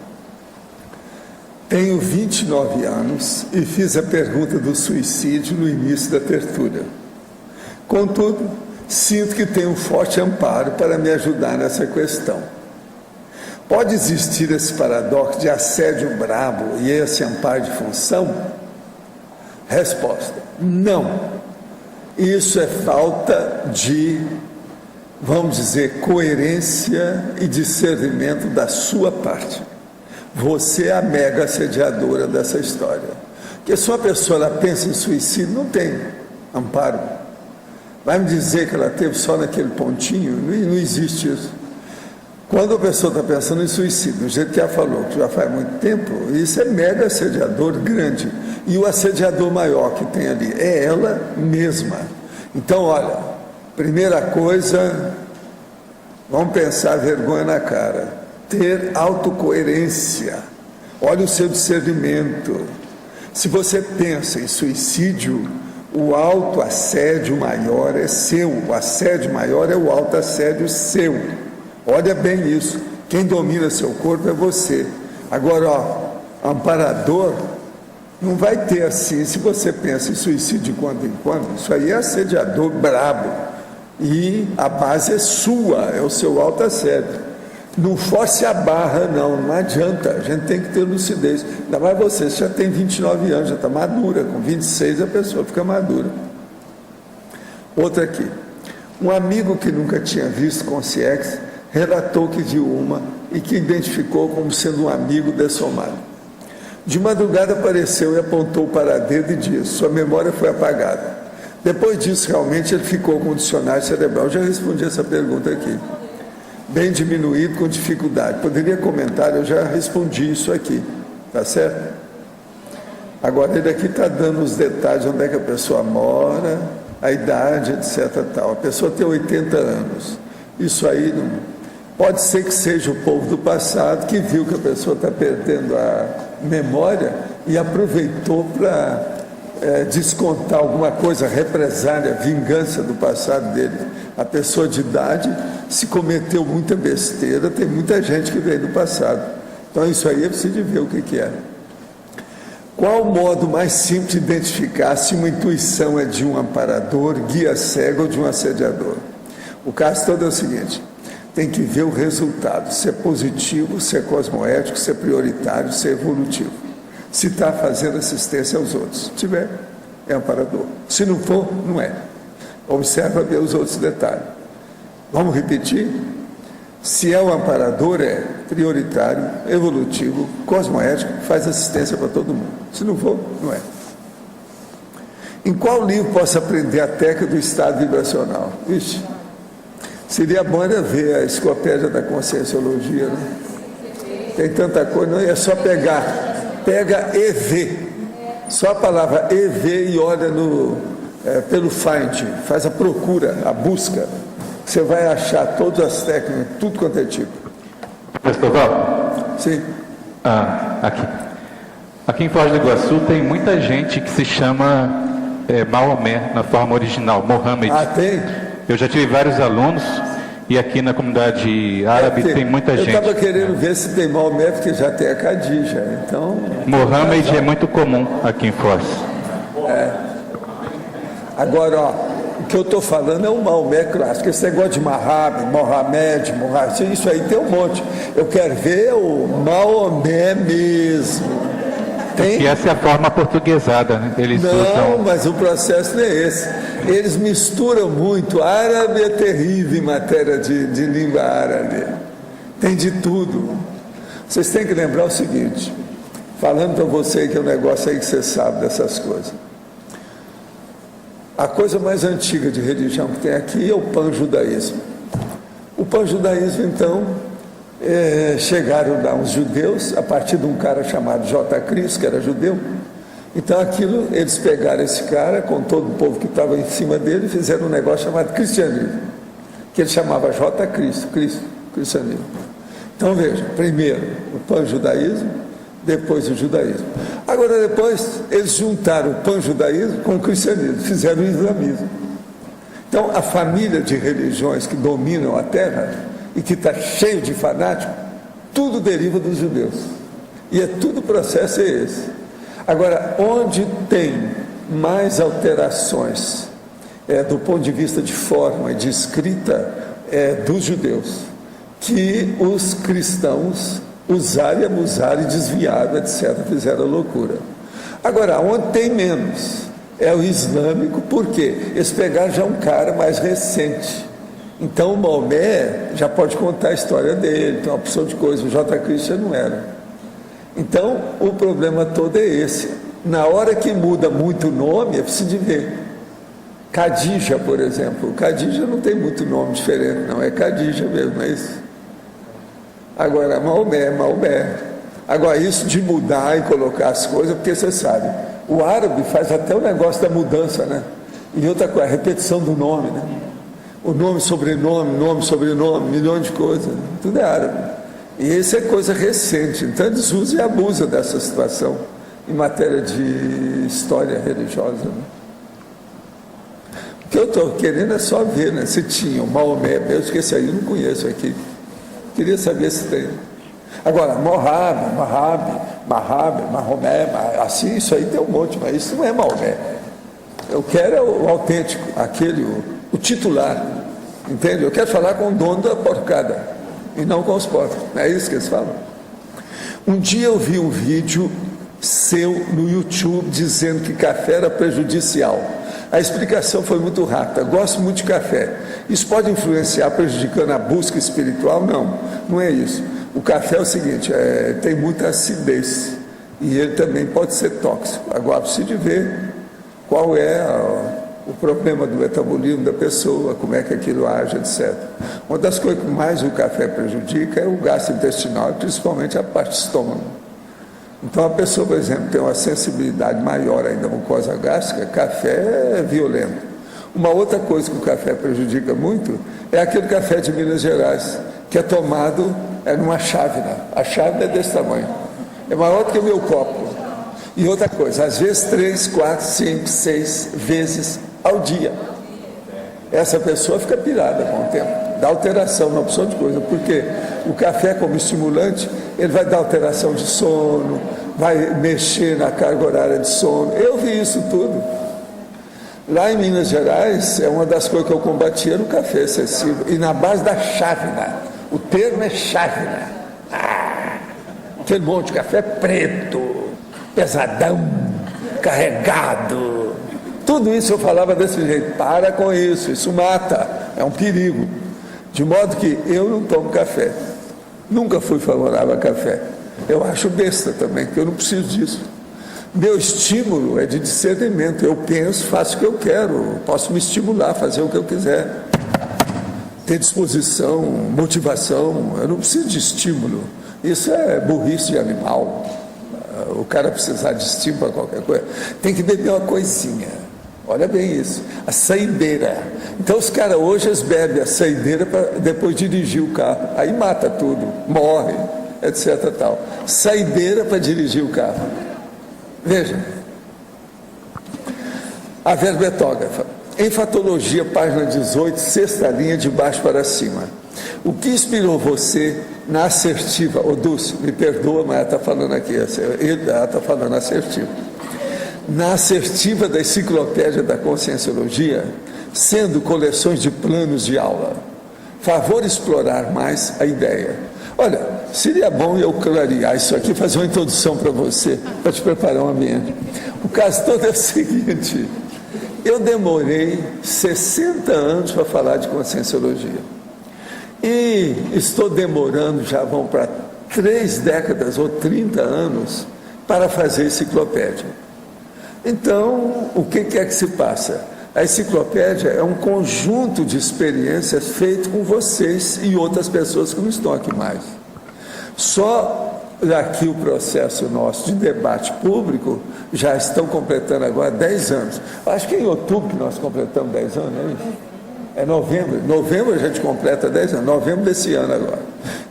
Tenho 29 anos e fiz a pergunta do suicídio no início da tertúlia. Contudo, sinto que tenho um forte amparo para me ajudar nessa questão. Pode existir esse paradoxo de assédio brabo e esse amparo de função? Resposta: não. Isso é falta de, vamos dizer, coerência e discernimento da sua parte. Você é a mega assediadora dessa história. Porque se uma pessoa ela pensa em suicídio, não tem amparo. Vai me dizer que ela teve só naquele pontinho? Não existe isso. Quando a pessoa está pensando em suicídio, do jeito que ela falou, que já faz muito tempo, isso é mega assediador grande. E o assediador maior que tem ali é ela mesma. Então, olha, primeira coisa, vamos pensar vergonha na cara. Ter autocoerência. Olha o seu discernimento. Se você pensa em suicídio, o autoassédio maior é seu. O assédio maior é o autoassédio seu. Olha bem isso. Quem domina seu corpo é você. Agora, ó, amparador não vai ter assim. Se você pensa em suicídio de quando em quando, isso aí é assediador brabo. E a base é sua, é o seu auto-assédio. Não force a barra, não adianta. A gente tem que ter lucidez. Ainda mais você já tem 29 anos, já está madura. Com 26 a pessoa fica madura. Outra aqui. Um amigo que nunca tinha visto consciência relatou que viu uma e que identificou como sendo um amigo dessomado. De madrugada apareceu e apontou o paradeiro e disse: sua memória foi apagada. Depois disso, realmente, ele ficou com um dicionário cerebral. Eu já respondi essa pergunta aqui. Bem diminuído, com dificuldade. Poderia comentar, eu já respondi isso aqui. Tá certo? Agora, ele aqui está dando os detalhes, onde é que a pessoa mora, a idade, etc. Tal. A pessoa tem 80 anos. Isso aí não... Pode ser que seja o povo do passado que viu que a pessoa está perdendo a memória e aproveitou para descontar alguma coisa, represália, vingança do passado dele. A pessoa de idade, se cometeu muita besteira, tem muita gente que veio do passado. Então isso aí é preciso ver o que é. Qual o modo mais simples de identificar se uma intuição é de um amparador, guia cego ou de um assediador? O caso todo é o seguinte: tem que ver o resultado, se é positivo, se é cosmoético, se é prioritário, se é evolutivo. Se está fazendo assistência aos outros. Se tiver, é amparador. Se não for, não é. Observa ver os outros detalhes. Vamos repetir? Se é o amparador, é prioritário, evolutivo, cosmoético, faz assistência para todo mundo. Se não for, não é. Em qual livro posso aprender a técnica do estado vibracional? Vixe, seria bom era ver a enciclopédia da Conscienciologia, né? Tem tanta coisa, não é só pegar. Pega EV, só a palavra EV e olha pelo Find, faz a procura, a busca. Você vai achar todas as técnicas, tudo quanto é tipo. Professor Val? Sim. Aqui em Foz do Iguaçu tem muita gente que se chama Maomé, na forma original, Mohammed. Ah, tem? Eu já tive vários alunos, e aqui na comunidade árabe tem muita gente. Eu estava querendo ver se tem Maomé, porque já tem a Khadija, então... Mohammed é muito comum aqui em Foz. Agora, ó, o que eu estou falando é o Maomé clássico. Esse negócio de Mohamed, isso aí tem um monte. Eu quero ver o Maomé mesmo. Tem? E essa é a forma portuguesada, né? Eles não, usam... mas o processo não é esse. Eles misturam muito. Árabe é terrível em matéria de língua árabe. Tem de tudo. Vocês têm que lembrar o seguinte, falando para você que é um negócio aí que você sabe dessas coisas. A coisa mais antiga de religião que tem aqui é o pan-judaísmo. O pan-judaísmo, então, chegaram lá uns judeus, a partir de um cara chamado J. Cristo, que era judeu. Então aquilo, eles pegaram esse cara, com todo o povo que estava em cima dele, e fizeram um negócio chamado cristianismo, que ele chamava J. Cristo, cristianismo. Então veja, primeiro o pan-judaísmo, depois o judaísmo. Agora depois eles juntaram o pan-judaísmo com o cristianismo, fizeram o islamismo. Então a família de religiões que dominam a terra e que está cheio de fanáticos, tudo deriva dos judeus. E tudo o processo é esse. Agora, onde tem mais alterações do ponto de vista de forma e de escrita dos judeus, que os cristãos usaram e abusaram e desviaram, etc., fizeram a loucura. Agora, onde tem menos é o islâmico, porque eles pegaram já um cara mais recente. Então o Maomé já pode contar a história dele, tem uma opção de coisa, o J. Cristo não era. Então o problema todo é esse. Na hora que muda muito o nome, é preciso de ver. Khadija, por exemplo. Khadija não tem muito nome diferente, não, é Khadija mesmo, é isso. Agora Maomé. Agora isso de mudar e colocar as coisas, porque você sabe, o árabe faz até o negócio da mudança, né? E outra coisa, a repetição do nome, né? O nome, sobrenome, milhões de coisas, tudo é árabe. E isso é coisa recente, então eles usam e abusam dessa situação em matéria de história religiosa. Né? O que eu estou querendo é só ver, né? Se tinha o Maomé, mesmo que esse aí eu não conheço aqui. Queria saber se tem. Agora, Maomé, assim, isso aí tem um monte, mas isso não é Maomé. Eu quero o autêntico, o titular, entende? Eu quero falar com o dono da porcada e não com os porcos. Não é isso que eles falam? Um dia eu vi um vídeo seu no YouTube dizendo que café era prejudicial. A explicação foi muito rápida. Gosto muito de café. Isso pode influenciar, prejudicando a busca espiritual? Não, não é isso. O café é o seguinte, tem muita acidez e ele também pode ser tóxico. Agora precisa ver qual é o problema do metabolismo da pessoa, como é que aquilo age, etc. Uma das coisas que mais o café prejudica é o gastrointestinal, principalmente a parte do estômago. Então a pessoa, por exemplo, tem uma sensibilidade maior ainda à mucosa gástrica, café é violento. Uma outra coisa que o café prejudica muito é aquele café de Minas Gerais, que é tomado numa chávena. A chávena é desse tamanho. É maior do que o meu copo. E outra coisa, às vezes 3, 4, 5, 6 vezes ao dia. Essa pessoa fica pirada com o tempo. Dá alteração na opção de coisa. Porque o café, como estimulante, ele vai dar alteração de sono, vai mexer na carga horária de sono. Eu vi isso tudo. Lá em Minas Gerais, é uma das coisas que eu combatia no café excessivo. E na base da chávena. O termo é chávena. Aquele monte de café preto, pesadão, carregado. Tudo isso eu falava desse jeito. Para com isso mata, é um perigo. De modo que eu não tomo café. Nunca fui favorável a café. Eu acho besta também, que eu não preciso disso. Meu estímulo é de discernimento. Eu penso, faço o que eu quero. Posso me estimular, fazer o que eu quiser. Ter disposição, motivação. Eu não preciso de estímulo. Isso é burrice de animal. O cara precisar de estímulo para qualquer coisa. Tem que beber uma coisinha. Olha bem isso. A saideira. Então os caras hoje eles bebem a saideira para depois dirigir o carro. Aí mata tudo. Morre, etc. Tal. Saideira para dirigir o carro. Veja. A verbetógrafa. Enfatologia, página 18, sexta linha, de baixo para cima. O que inspirou você na assertiva? Ô Dulce, me perdoa, mas ela está falando aqui, ela está falando assertiva. Na assertiva da Enciclopédia da Conscienciologia, sendo coleções de planos de aula. Favor explorar mais a ideia. Olha, seria bom eu clarear isso aqui, fazer uma introdução para você, para te preparar um ambiente. O caso todo é o seguinte: eu demorei 60 anos para falar de Conscienciologia. E estou demorando, já vão para 3 décadas ou 30 anos, para fazer enciclopédia. Então, o que é que se passa? A enciclopédia é um conjunto de experiências feito com vocês e outras pessoas que não estão aqui mais. Só aqui o processo nosso de debate público já estão completando agora 10 anos. Acho que é em outubro que nós completamos 10 anos, não é isso? É novembro. Novembro a gente completa 10 anos. Novembro desse ano agora.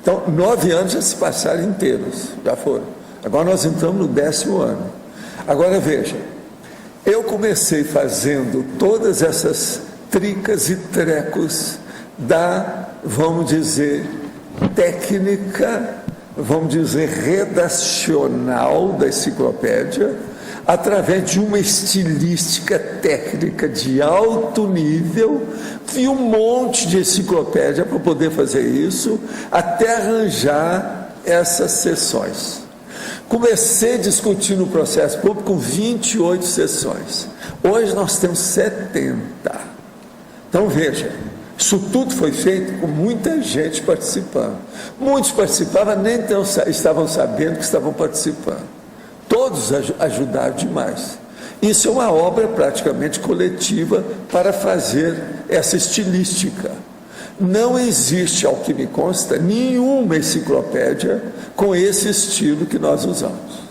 Então, 9 anos já se passaram inteiros. Já foram. Agora nós entramos no 10º ano. Agora veja. Eu comecei fazendo todas essas tricas e trecos da, vamos dizer, técnica, vamos dizer, redacional da enciclopédia, através de uma estilística técnica de alto nível, e um monte de enciclopédia para poder fazer isso, até arranjar essas sessões. Comecei discutindo o processo público com 28 sessões. Hoje nós temos 70. Então veja, isso tudo foi feito com muita gente participando. Muitos participavam, nem estavam sabendo que estavam participando. Todos ajudaram demais. Isso é uma obra praticamente coletiva para fazer essa estilística. Não existe, ao que me consta, nenhuma enciclopédia com esse estilo que nós usamos.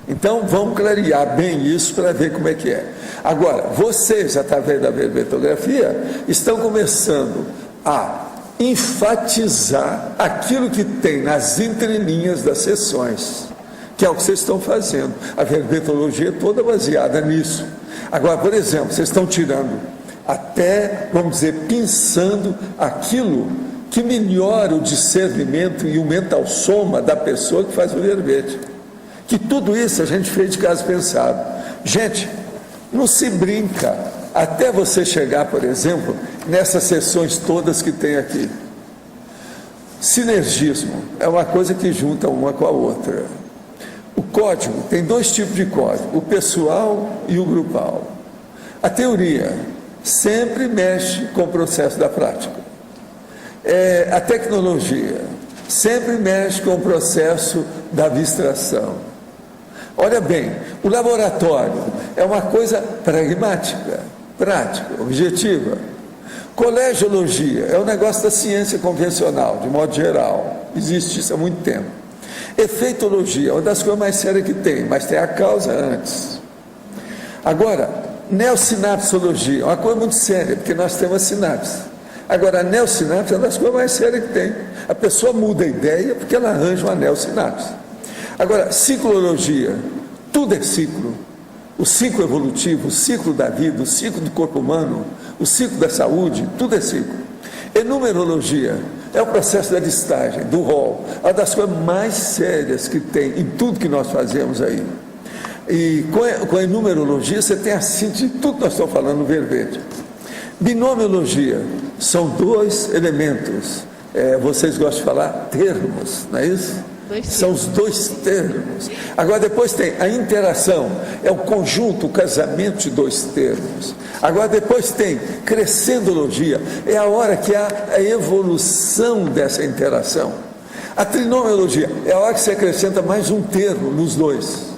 Então, vamos clarear bem isso para ver como é que é. Agora, vocês, através da verbetrografia, estão começando a enfatizar aquilo que tem nas entrelinhas das sessões, que é o que vocês estão fazendo. A verbetrologia é toda baseada nisso. Agora, por exemplo, vocês estão tirando até, vamos dizer, pensando aquilo que melhora o discernimento e o mental soma da pessoa que faz o verbete. Que tudo isso a gente fez de caso pensado. Gente, não se brinca até você chegar, por exemplo, nessas sessões todas que tem aqui. Sinergismo é uma coisa que junta uma com a outra. O código tem 2 tipos de código, o pessoal e o grupal. A teoria sempre mexe com o processo da prática. A tecnologia sempre mexe com o processo da abstração. Olha bem, o laboratório é uma coisa pragmática, prática, objetiva. Colegiologia é um negócio da ciência convencional, de modo geral. Existe isso há muito tempo. Efeitologia é uma das coisas mais sérias que tem, mas tem a causa antes. Agora, neossinapsologia é uma coisa muito séria, porque nós temos a sinapse. Agora, a neossinapse é uma das coisas mais sérias que tem. A pessoa muda a ideia porque ela arranja uma neossinapse. Agora, ciclologia, tudo é ciclo. O ciclo evolutivo, o ciclo da vida, o ciclo do corpo humano, o ciclo da saúde, tudo é ciclo. Enumerologia é o processo da listagem, do rol, uma das coisas mais sérias que tem em tudo que nós fazemos aí. E com a enumerologia você tem a síntese de tudo que nós estamos falando no verbete. Binomiologia são 2 elementos, vocês gostam de falar termos, não é isso? São os 2 termos. Agora depois tem a interação, é o conjunto, o casamento de 2 termos. Agora depois tem crescendologia, é a hora que há a evolução dessa interação. A trinomiologia é a hora que você acrescenta mais um termo nos 2.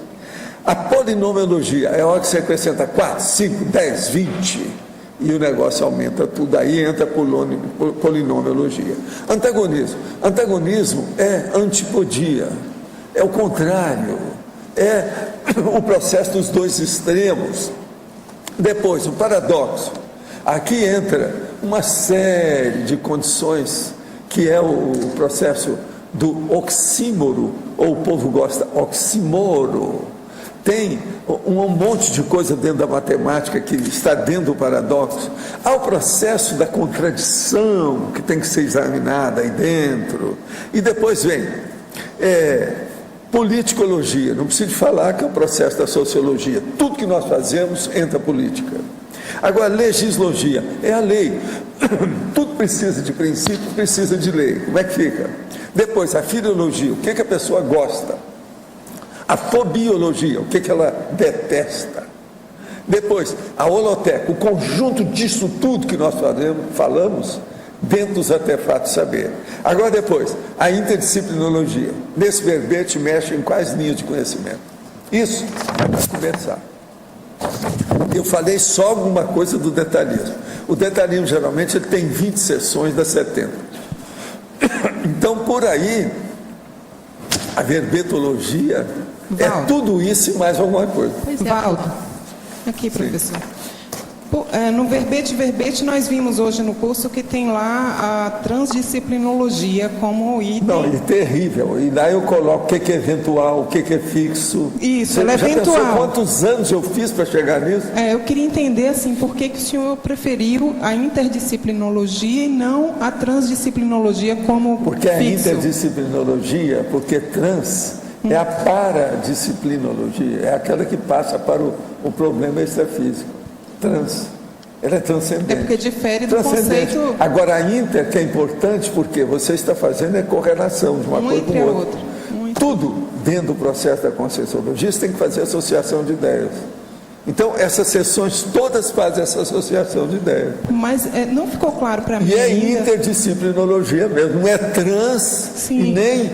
A polinomiologia é a hora que você acrescenta 4, 5, 10, 20 e o negócio aumenta tudo, aí entra a polinomiologia. Antagonismo é antipodia, é o contrário, é o processo dos 2 extremos. Depois, o paradoxo, aqui entra uma série de condições, que é o processo do oxímoro, ou o povo gosta oxímoro. Tem um monte de coisa dentro da matemática que está dentro do paradoxo. Há o processo da contradição que tem que ser examinada aí dentro. E depois vem politicologia. Não preciso falar que é o processo da sociologia. Tudo que nós fazemos entra a política. Agora, legislogia é a lei. Tudo precisa de princípio, precisa de lei. Como é que fica? Depois, a filologia. O que a pessoa gosta? A fobiologia, o que ela detesta. Depois, a holoteca, o conjunto disso tudo que nós falamos dentro dos artefatos de saber. Agora depois, a interdisciplinologia. Nesse verbete mexe em quais linhas de conhecimento? Isso é para conversar. Eu falei só alguma coisa do detalhismo. O detalhismo, geralmente, ele tem 20 sessões das 70. Então, por aí, a verbetologia é tudo isso e mais alguma coisa. Valdo, aqui, professor. No verbete, nós vimos hoje no curso que tem lá a transdisciplinologia como item. Não, é terrível. E lá eu coloco o que é eventual, o que é fixo. Isso, ela é eventual. Pensou quantos anos eu fiz para chegar nisso? Eu queria entender, assim, por que o senhor preferiu a interdisciplinologia e não a transdisciplinologia como porque fixo? A interdisciplinologia, porque trans é a paradisciplinologia, é aquela que passa para o problema extrafísico. Ela é transcendente. É porque difere do conceito. Agora, a inter, que é importante, porque você está fazendo correlação de uma coisa com outra. Tudo dentro do processo da conscienciologia, você tem que fazer associação de ideias. Então, essas sessões todas fazem essa associação de ideias. Mas não ficou claro para mim. E é interdisciplinologia mesmo, não é trans. Sim. E nem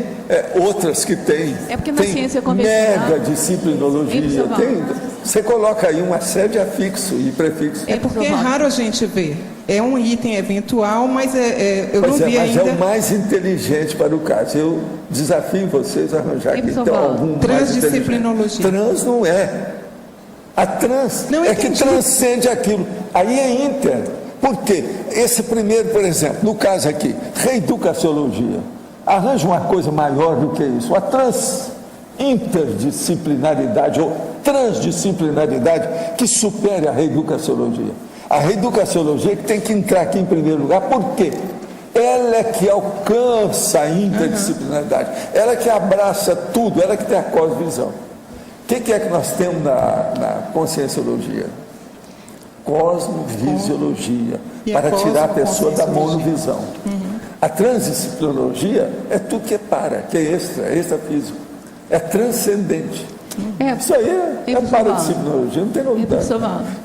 outras que tem. É porque na ciência convencional. Mega disciplinologia. Você coloca aí uma série de afixo e prefixo. É porque é raro a gente ver. É um item eventual, mas eu não vi ainda. Mas é o mais inteligente para o caso. Eu desafio vocês a arranjar aqui então, algum transdisciplinologia. Trans não é. A trans é que transcende aquilo. Aí é inter. Por quê? Esse primeiro, por exemplo, no caso aqui, reeducaciologia. Arranja uma coisa maior do que isso. A interdisciplinaridade ou transdisciplinaridade que supere a reeducaciologia. A reeducaciologia que tem que entrar aqui em primeiro lugar. Por quê? ela é que alcança a interdisciplinaridade, ela é que abraça tudo, ela é que tem a cosmovisão. O que é que nós temos na conscienciologia? Cosmovisiologia, para tirar a pessoa da monovisão. A transdisciplinologia é tudo que é que é extrafísico, é transcendente. Isso aí é paradisciplinologia, não tem novidade.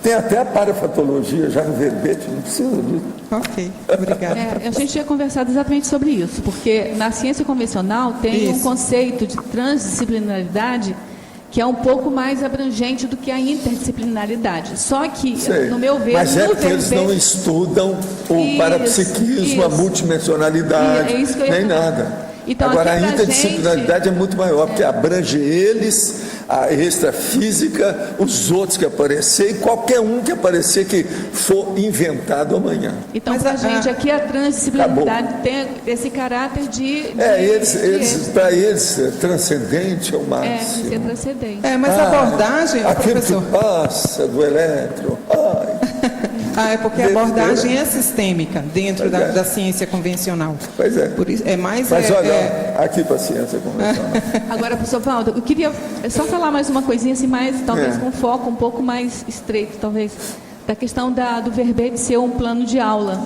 Tem até a parafatologia já no verbete, não precisa disso. Ok, obrigada. A gente tinha conversado exatamente sobre isso, porque na ciência convencional tem um conceito de transdisciplinaridade que é um pouco mais abrangente do que a interdisciplinaridade. Só que, no meu ver... Mas porque eles não estudam o parapsiquismo, a multidimensionalidade, nem nada. Então, agora, a interdisciplinaridade é muito maior, porque abrange eles, a extrafísica, os outros que aparecer e qualquer um que aparecer que for inventado amanhã. Então, para a gente aqui, a transdisciplinaridade tem esse caráter de para eles, transcendente é o máximo. Ser transcendente. Mas a abordagem, aquilo professor... que passa do elétron, é porque a abordagem é sistêmica dentro da ciência convencional. Pois é. Por isso, Mas olha, aqui para a ciência convencional. Agora, professor Valdo, eu queria só falar mais uma coisinha assim, talvez com um foco um pouco mais estreito, talvez, da questão do verbete ser um plano de aula.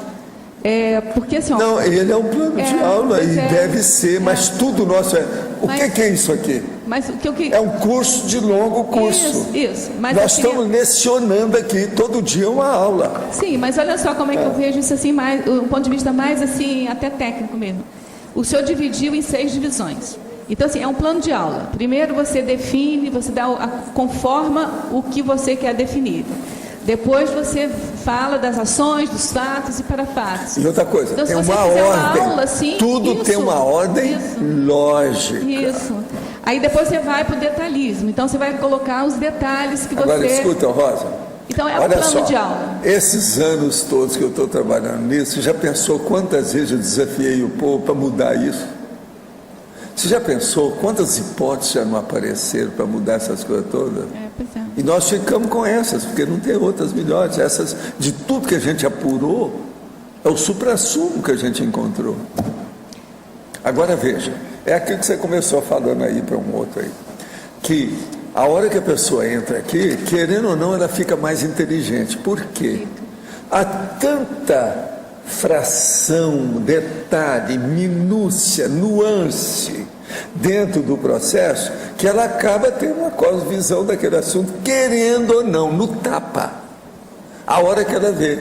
Porque assim... Não, ele é um plano de aula e deve ser, mas tudo nosso é... O que é isso aqui? Mas o que é um curso de longo curso. Isso. Mas nós estamos lecionando aqui todo dia uma aula. Sim, mas olha só como é que eu vejo isso assim, um ponto de vista mais assim, até técnico mesmo. O senhor dividiu em 6 divisões. Então, assim, é um plano de aula. Primeiro você define, você conforma o que você quer definir. Depois você fala das ações, dos fatos e parafatos. E outra coisa, então, tem uma ordem. Aula, assim, tudo tem uma ordem lógica. Isso. Aí depois você vai para o detalhismo. Então você vai colocar os detalhes que você... Agora escuta, Rosa. Então é um plano só, de aula. Esses anos todos que eu estou trabalhando nisso, já pensou quantas vezes eu desafiei o povo para mudar isso? Você já pensou quantas hipóteses já não apareceram para mudar essas coisas todas? Pois é. E nós ficamos com essas, porque não tem outras melhores. Essas, de tudo que a gente apurou, é o suprassumo que a gente encontrou. Agora veja, é aquilo que você começou falando aí para um outro aí, que a hora que a pessoa entra aqui, querendo ou não, ela fica mais inteligente. Por quê? Há tanta fração, detalhe, minúcia, nuance dentro do processo, que ela acaba tendo uma cosmovisão daquele assunto, querendo ou não, no tapa. A hora que ela vê,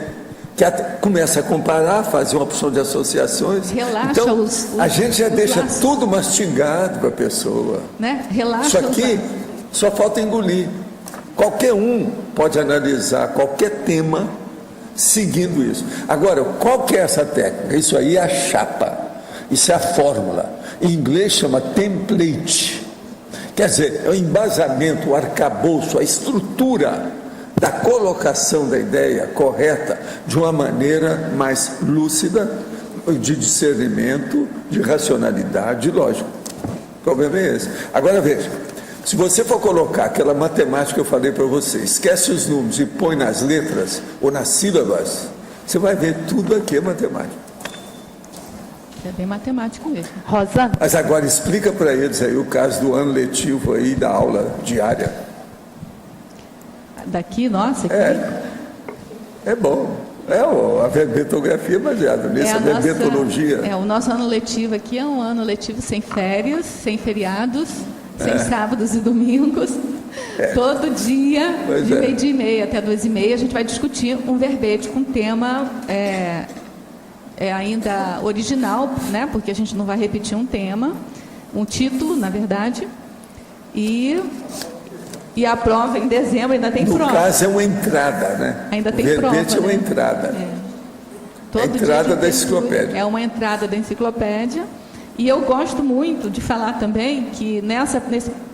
que começa a comparar, fazer uma opção de associações. Relaxa então, a gente já deixa laços. Tudo mastigado para a pessoa. Né? Relaxa. Isso aqui só falta engolir. Qualquer um pode analisar qualquer tema seguindo isso. Agora, qual que é essa técnica? Isso aí é a chapa, isso é a fórmula. Em inglês chama template. Quer dizer, é o embasamento, o arcabouço, a estrutura da colocação da ideia correta de uma maneira mais lúcida, de discernimento, de racionalidade, de lógica. O problema é esse. Agora veja, se você for colocar aquela matemática que eu falei para você, esquece os números e põe nas letras ou nas sílabas, você vai ver tudo aqui é matemática. É bem matemático mesmo. Rosa. Mas agora explica para eles aí o caso do ano letivo aí da aula diária. Daqui, nossa, aqui. É bom. A verbetografia baseada nisso, a verbetologia. O nosso ano letivo aqui é um ano letivo sem férias, sem feriados, sem sábados e domingos. Todo dia, de meio-dia e meia até 2h30, a gente vai discutir um verbete com tema ainda original, né? Porque a gente não vai repetir um tema, um título, na verdade. E a prova em dezembro ainda tem prova. No caso é uma entrada, né? Ainda tem prova. O verbete é uma entrada. A entrada da enciclopédia. É uma entrada da enciclopédia. E eu gosto muito de falar também que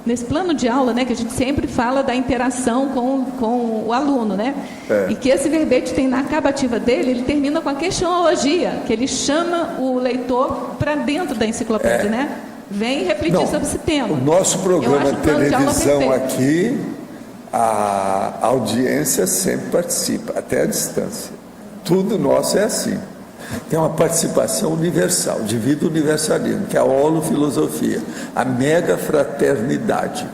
nesse plano de aula, né, que a gente sempre fala da interação com o aluno, né? E que esse verbete tem na acabativa dele, ele termina com a questionologia, que ele chama o leitor para dentro da enciclopédia, né? Vem refletir sobre esse tema. O nosso programa de televisão aqui, a audiência sempre participa, até a distância. Tudo nosso é assim. tem uma participação universal, de vida universalismo, que é a holofilosofia, a mega fraternidade.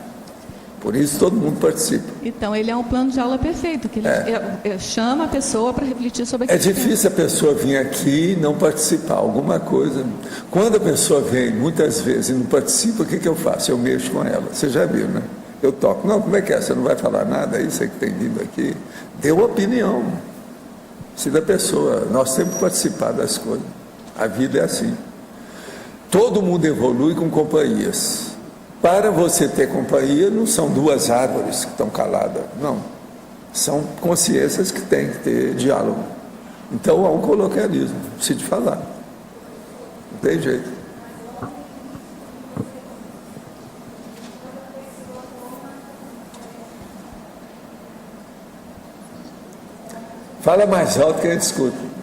Por isso todo mundo participa. Então, ele é um plano de aula perfeito, que ele chama a pessoa para refletir sobre aquilo. É difícil a pessoa vir aqui e não participar, alguma coisa. Quando a pessoa vem, muitas vezes, e não participa, o que eu faço? Eu mexo com ela. Você já viu, né? Eu toco. Não, como é que é? Você não vai falar nada aí, você que tem vindo aqui? Deu opinião. Se da pessoa, nós temos que participar das coisas. A vida é assim. Todo mundo evolui com companhias. Para você ter companhia, não são duas árvores que estão caladas, não. São consciências que têm que ter diálogo. Então, há um coloquialismo, preciso de falar. Não tem jeito. Fala mais alto que a gente escuta.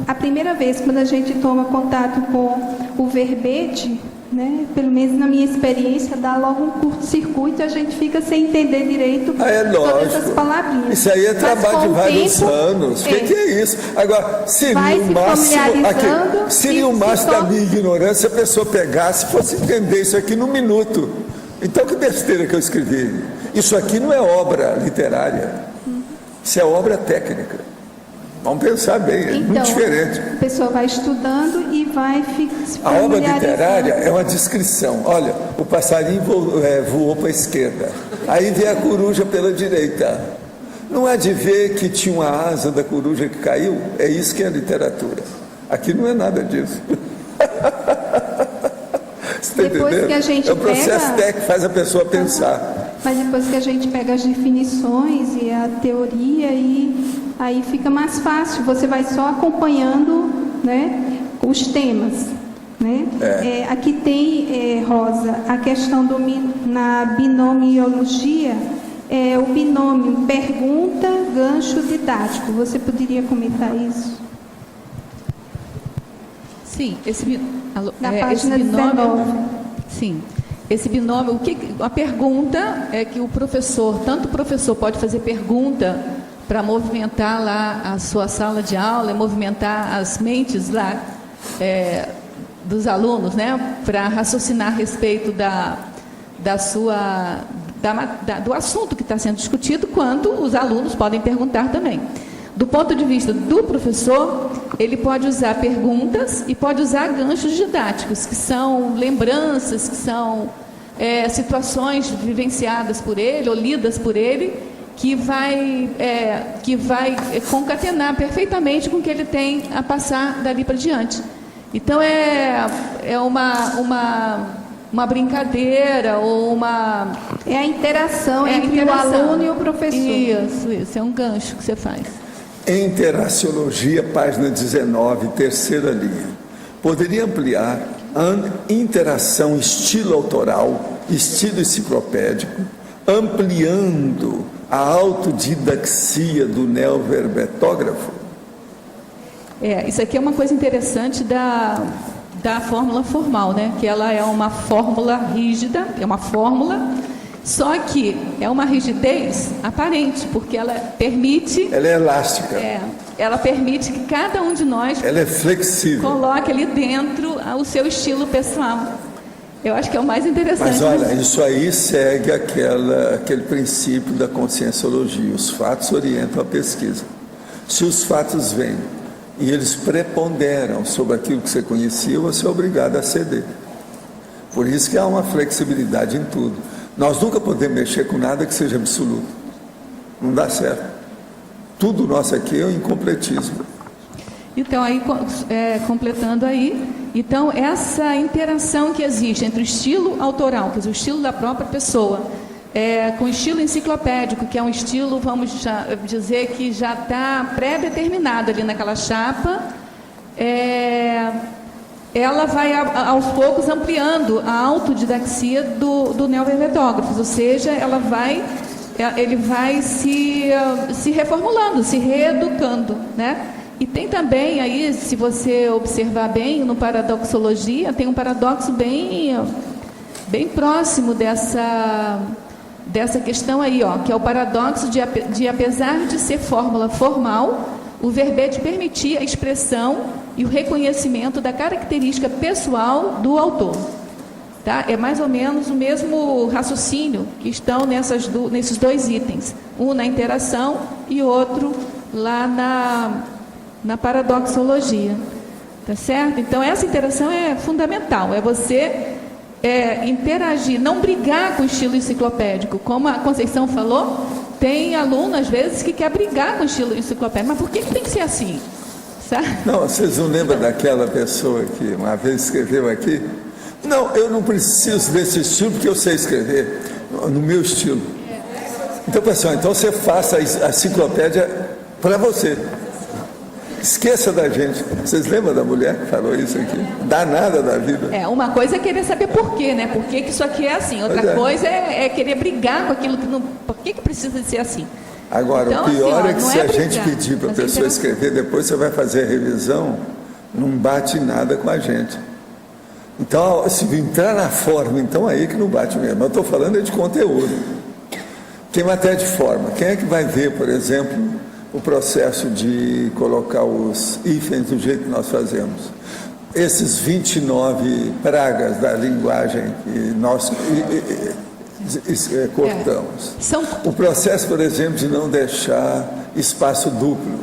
A primeira vez, quando a gente toma contato com o verbete, né, pelo menos na minha experiência, dá logo um curto-circuito e a gente fica sem entender direito todas essas palavrinhas. Isso aí é trabalho de vários anos. O que é isso? Agora, seria o máximo da minha ignorância se a pessoa pegasse e fosse entender isso aqui num minuto. Então, que besteira que eu escrevi. Isso aqui não é obra literária. Isso é obra técnica. Vamos pensar bem, é muito diferente. A pessoa vai estudando e vai se A obra literária é uma descrição. Olha, o passarinho voou para a esquerda. Aí vem a coruja pela direita. Não é de ver que tinha uma asa da coruja que caiu? É isso que é a literatura. Aqui não é nada disso. Você está entendendo? Que a gente é o processo técnico que faz a pessoa pensar. Mas depois que a gente pega as definições e a teoria, aí fica mais fácil. Você vai só acompanhando, né, os temas. Né? Aqui tem, Rosa, a questão na binomiologia, o binômio pergunta, gancho, didático. Você poderia comentar isso? Sim, na página 19. Sim. Esse binômio, a pergunta é que tanto o professor pode fazer pergunta para movimentar lá a sua sala de aula, movimentar as mentes lá dos alunos, né, para raciocinar a respeito do assunto que está sendo discutido, quanto os alunos podem perguntar também. Do ponto de vista do professor, ele pode usar perguntas e pode usar ganchos didáticos, que são lembranças, que são situações vivenciadas por ele ou lidas por ele, que vai concatenar perfeitamente com o que ele tem a passar dali para diante. Então, é uma brincadeira ou uma... É a interação entre o aluno e o professor. Isso, é um gancho que você faz. Interaciologia, página 19, terceira linha. Poderia ampliar a interação estilo autoral, estilo enciclopédico, ampliando a autodidaxia do neoverbetógrafo? Isso aqui é uma coisa interessante da fórmula formal, né? Que ela é uma fórmula rígida, é uma fórmula, só que é uma rigidez aparente, porque ela permite... Ela é elástica. Ela permite que cada um de nós... Ela é flexível. Coloque ali dentro o seu estilo pessoal. Eu acho que é o mais interessante. Mas olha, isso aí segue aquele princípio da conscienciologia. Os fatos orientam a pesquisa. Se os fatos vêm e eles preponderam sobre aquilo que você conhecia, você é obrigado a ceder. Por isso que há uma flexibilidade em tudo. Nós nunca podemos mexer com nada que seja absoluto. Não dá certo. Tudo nosso aqui é um incompletismo. Então, aí, completando aí, então, essa interação que existe entre o estilo autoral, quer dizer, o estilo da própria pessoa, com o estilo enciclopédico, que é um estilo, vamos dizer, que já está pré-determinado ali naquela chapa, ela vai, aos poucos, ampliando a autodidaxia do neoverbetógrafo, ou seja, ele vai se reformulando, se reeducando, né? E tem também aí, se você observar bem, no paradoxologia, tem um paradoxo bem bem próximo dessa questão aí, ó, que é o paradoxo de apesar de ser fórmula formal, o verbete permitir a expressão e o reconhecimento da característica pessoal do autor. Tá? É mais ou menos o mesmo raciocínio que estão nesses dois itens. Um na interação e outro lá na paradoxologia. Tá certo? Então, essa interação é fundamental. É você interagir, não brigar com o estilo enciclopédico. Como a Conceição falou, tem aluno, às vezes, que quer brigar com o estilo enciclopédico. Mas por que tem que ser assim? Sabe? Não, vocês não lembram daquela pessoa que uma vez escreveu aqui? Não, eu não preciso desse estilo porque eu sei escrever no meu estilo. Então, pessoal, então você faça a enciclopédia para você. Esqueça da gente. Vocês lembram da mulher que falou isso aqui? Danada da vida. Uma coisa é querer saber por quê, né? Por que isso aqui é assim? Outra coisa é querer brigar com aquilo que não... Por que precisa de ser assim? Agora, então, o pior assim, é que se a gente pedir para a pessoa escrever, depois você vai fazer a revisão, não bate nada com a gente. Então, se entrar na forma, então aí que não bate mesmo. Eu estou falando de conteúdo. Tem matéria de forma. Quem é que vai ver, por exemplo, o processo de colocar os hífens do jeito que nós fazemos? Esses 29 pragas da linguagem que nós cortamos. O processo, por exemplo, de não deixar espaço duplo,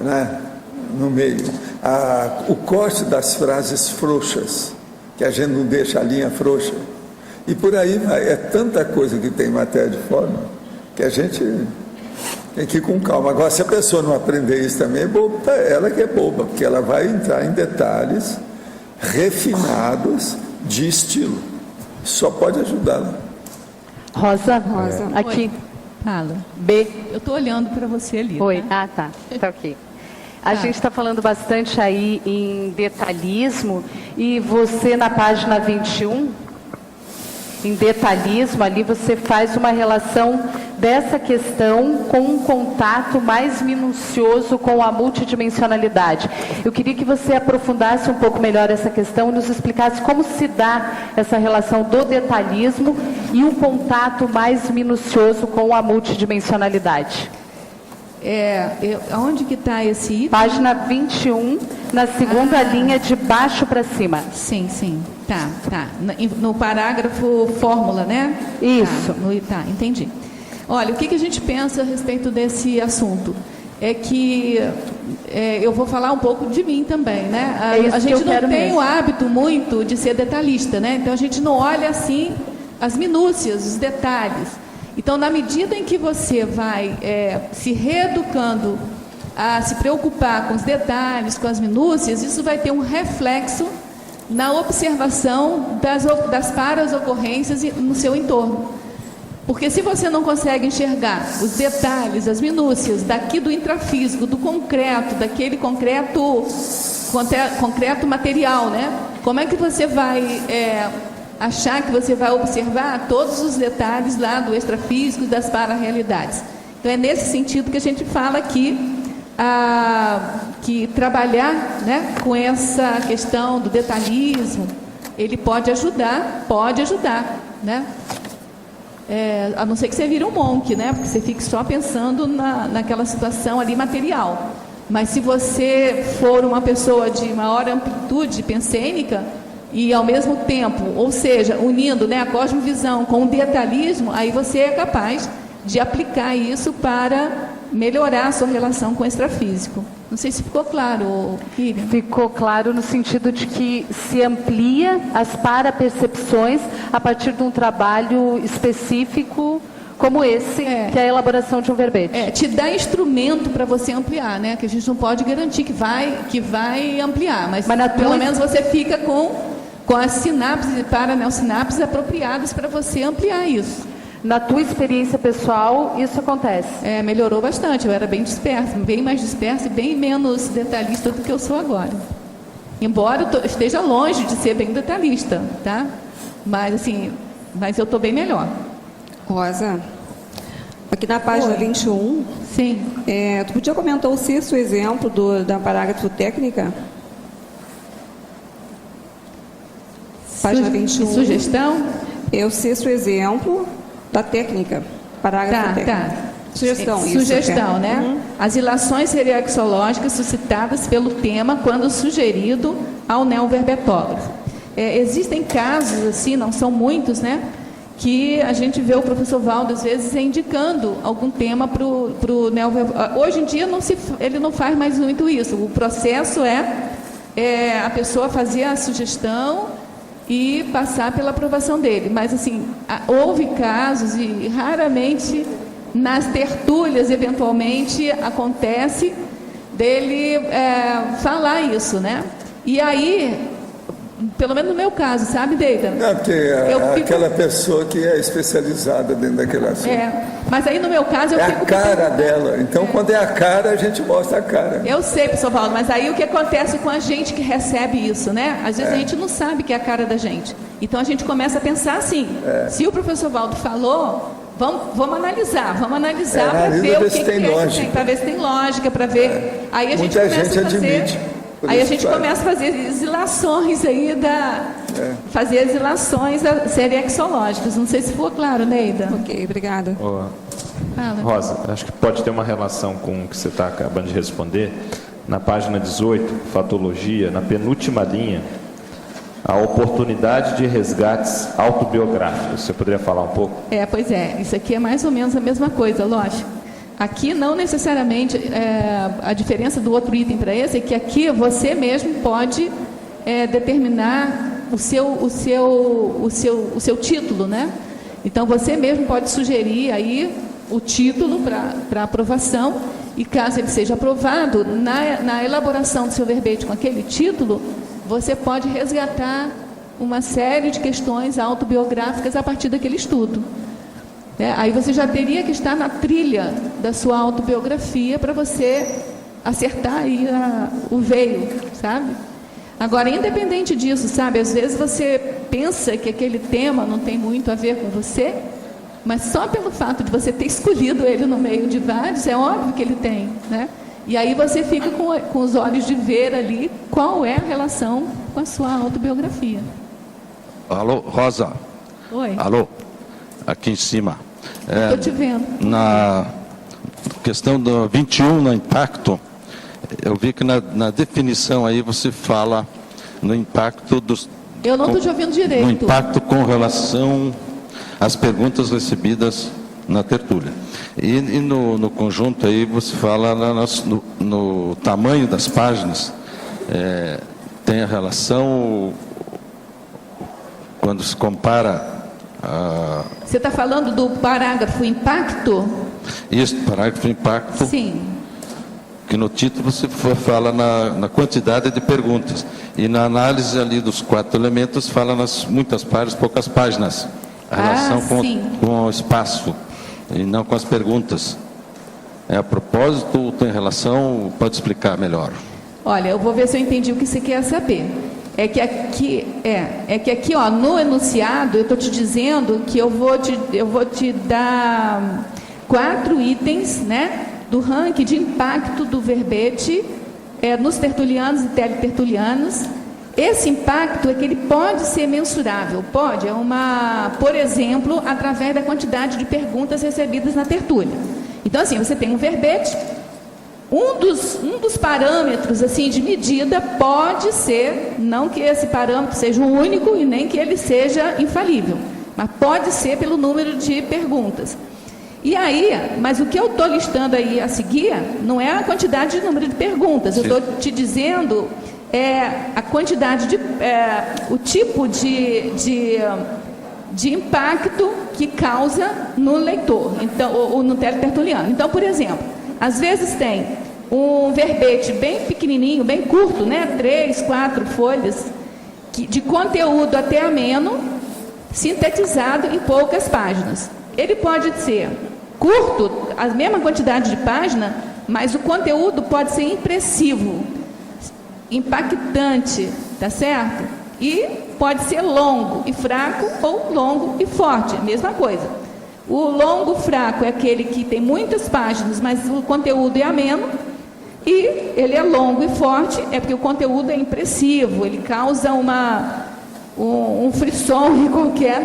né, no meio. O corte das frases frouxas, que a gente não deixa a linha frouxa. E por aí vai. É tanta coisa que tem matéria de forma que a gente tem que ir com calma. Agora, se a pessoa não aprender isso também, é boba, ela que é boba, porque ela vai entrar em detalhes refinados de estilo. Só pode ajudá-la. Rosa, aqui. Oi. Fala. B. Eu estou olhando para você ali. Oi. Tá? Tá. Tá ok. A gente está falando bastante aí em detalhismo, e você na página 21, em detalhismo, ali você faz uma relação dessa questão com um contato mais minucioso com a multidimensionalidade. Eu queria que você aprofundasse um pouco melhor essa questão e nos explicasse como se dá essa relação do detalhismo e um contato mais minucioso com a multidimensionalidade. Onde que está esse item? Página 21, na segunda linha de baixo para cima. Sim. Tá. No parágrafo fórmula, né? Isso. Tá, entendi. Olha, o que a gente pensa a respeito desse assunto? É que eu vou falar um pouco de mim também, né? A gente não tem o hábito muito de ser detalhista, né? Então a gente não olha assim as minúcias, os detalhes. Então, na medida em que você vai se reeducando a se preocupar com os detalhes, com as minúcias, isso vai ter um reflexo na observação das paras-ocorrências no seu entorno. Porque se você não consegue enxergar os detalhes, as minúcias daqui do intrafísico, do concreto, daquele concreto material, né? Como é que você vai achar que você vai observar todos os detalhes lá do extrafísico e das para-realidades? Então, é nesse sentido que a gente fala aqui que trabalhar, né, com essa questão do detalhismo, ele pode ajudar, né? A não ser que você vire um monk, né? Porque você fique só pensando naquela situação ali material. Mas se você for uma pessoa de maior amplitude pensênica e ao mesmo tempo, ou seja, unindo, né, a cosmovisão com o detalhismo, aí você é capaz de aplicar isso para melhorar a sua relação com o extrafísico. Não sei se ficou claro, Kirian. Ficou claro no sentido de que se amplia as parapercepções a partir de um trabalho específico como esse, que é a elaboração de um verbete. Te dá instrumento para você ampliar, né? Que a gente não pode garantir que vai ampliar, mas pelo menos você fica com as sinapses e paraneossinapses apropriadas para você ampliar isso. Na tua experiência pessoal, isso acontece? Melhorou bastante. Eu era bem dispersa, bem mais dispersa e bem menos detalhista do que eu sou agora. Embora eu esteja longe de ser bem detalhista, tá? Mas eu estou bem melhor. Rosa, aqui na página 21, sim. Tu podia comentar o sexto exemplo da parágrafo técnica? Página 21. Sugestão? É o sexto exemplo da técnica, parágrafo técnico. Tá. Sugestão. Sugestão, né? As ilações seriexológicas suscitadas pelo tema quando sugerido ao neoverbetógrafo. Existem casos, assim, não são muitos, né? Que a gente vê o professor Valdo, às vezes, indicando algum tema para o neoverbetógrafo. Hoje em dia, ele não faz mais muito isso. O processo é a pessoa fazer a sugestão e passar pela aprovação dele. Mas, assim, houve casos e raramente nas tertúlias, eventualmente, acontece dele falar isso, né? E aí, pelo menos no meu caso, sabe, Deida? Não, porque aquela pessoa que é especializada dentro daquele assunto. Mas aí no meu caso eu fico... a cara dela. Então, quando é a cara, a gente mostra a cara. Eu sei, professor Valdo, mas aí o que acontece com a gente que recebe isso, né? Às vezes a gente não sabe que é a cara da gente. Então a gente começa a pensar assim, se o professor Valdo falou, vamos analisar para ver o que tem lógica. Para ver se tem lógica, para ver... Aí a gente começa a fazer... Aí a gente começa a fazer as ilações aí fazer as ilações seriexológicas. Não sei se ficou claro, Neida. Ok, obrigada. Rosa, acho que pode ter uma relação com o que você está acabando de responder. Na página 18, fatologia, na penúltima linha, a oportunidade de resgates autobiográficos. Você poderia falar um pouco? Pois é. Isso aqui é mais ou menos a mesma coisa, lógico. Aqui não necessariamente, a diferença do outro item para esse é que aqui você mesmo pode determinar o seu título, né? Então você mesmo pode sugerir aí o título para aprovação e caso ele seja aprovado, na elaboração do seu verbete com aquele título, você pode resgatar uma série de questões autobiográficas a partir daquele estudo. Aí você já teria que estar na trilha da sua autobiografia para você acertar aí o veio, sabe? Agora, independente disso, sabe? Às vezes você pensa que aquele tema não tem muito a ver com você, mas só pelo fato de você ter escolhido ele no meio de vários, é óbvio que ele tem, né? E aí você fica com os olhos de ver ali qual é a relação com a sua autobiografia. Alô, Rosa? Oi. Alô? Aqui em cima. Estou te vendo. Na questão do 21, no impacto, eu vi que na definição aí você fala no impacto dos... Eu não estou te ouvindo direito. No impacto com relação às perguntas recebidas na tertúlia. E no conjunto aí você fala no tamanho das páginas, tem a relação quando se compara... Você está falando do parágrafo impacto? Isso, parágrafo impacto. Sim. Que no título você fala na quantidade de perguntas. E na análise ali dos 4 elementos fala nas muitas páginas, poucas páginas. A relação com o espaço e não com as perguntas. É a propósito ou tem relação? Pode explicar melhor. Olha, eu vou ver se eu entendi o que você quer saber. É que aqui, ó, no enunciado, eu estou te dizendo que eu vou te dar 4 itens, né, do ranking de impacto do verbete nos tertulianos e teletertulianos. Esse impacto é que ele pode ser mensurável, pode, por exemplo, através da quantidade de perguntas recebidas na tertúlia. Então, assim, você tem um verbete. Um dos parâmetros assim de medida pode ser, não que esse parâmetro seja o único e nem que ele seja infalível, mas pode ser pelo número de perguntas. E aí, mas o que eu estou listando aí a seguir não é a quantidade de número de perguntas, eu estou te dizendo a quantidade o tipo de impacto que causa no leitor, então, ou no teletertuliano. Então, por exemplo, às vezes tem um verbete bem pequenininho, bem curto, né? 3, 4 folhas, de conteúdo até ameno, sintetizado em poucas páginas. Ele pode ser curto, a mesma quantidade de página, mas o conteúdo pode ser impressivo, impactante, tá certo? E pode ser longo e fraco ou longo e forte, mesma coisa. O longo fraco é aquele que tem muitas páginas, mas o conteúdo é ameno. E ele é longo e forte, é porque o conteúdo é impressivo, ele causa um frisson qualquer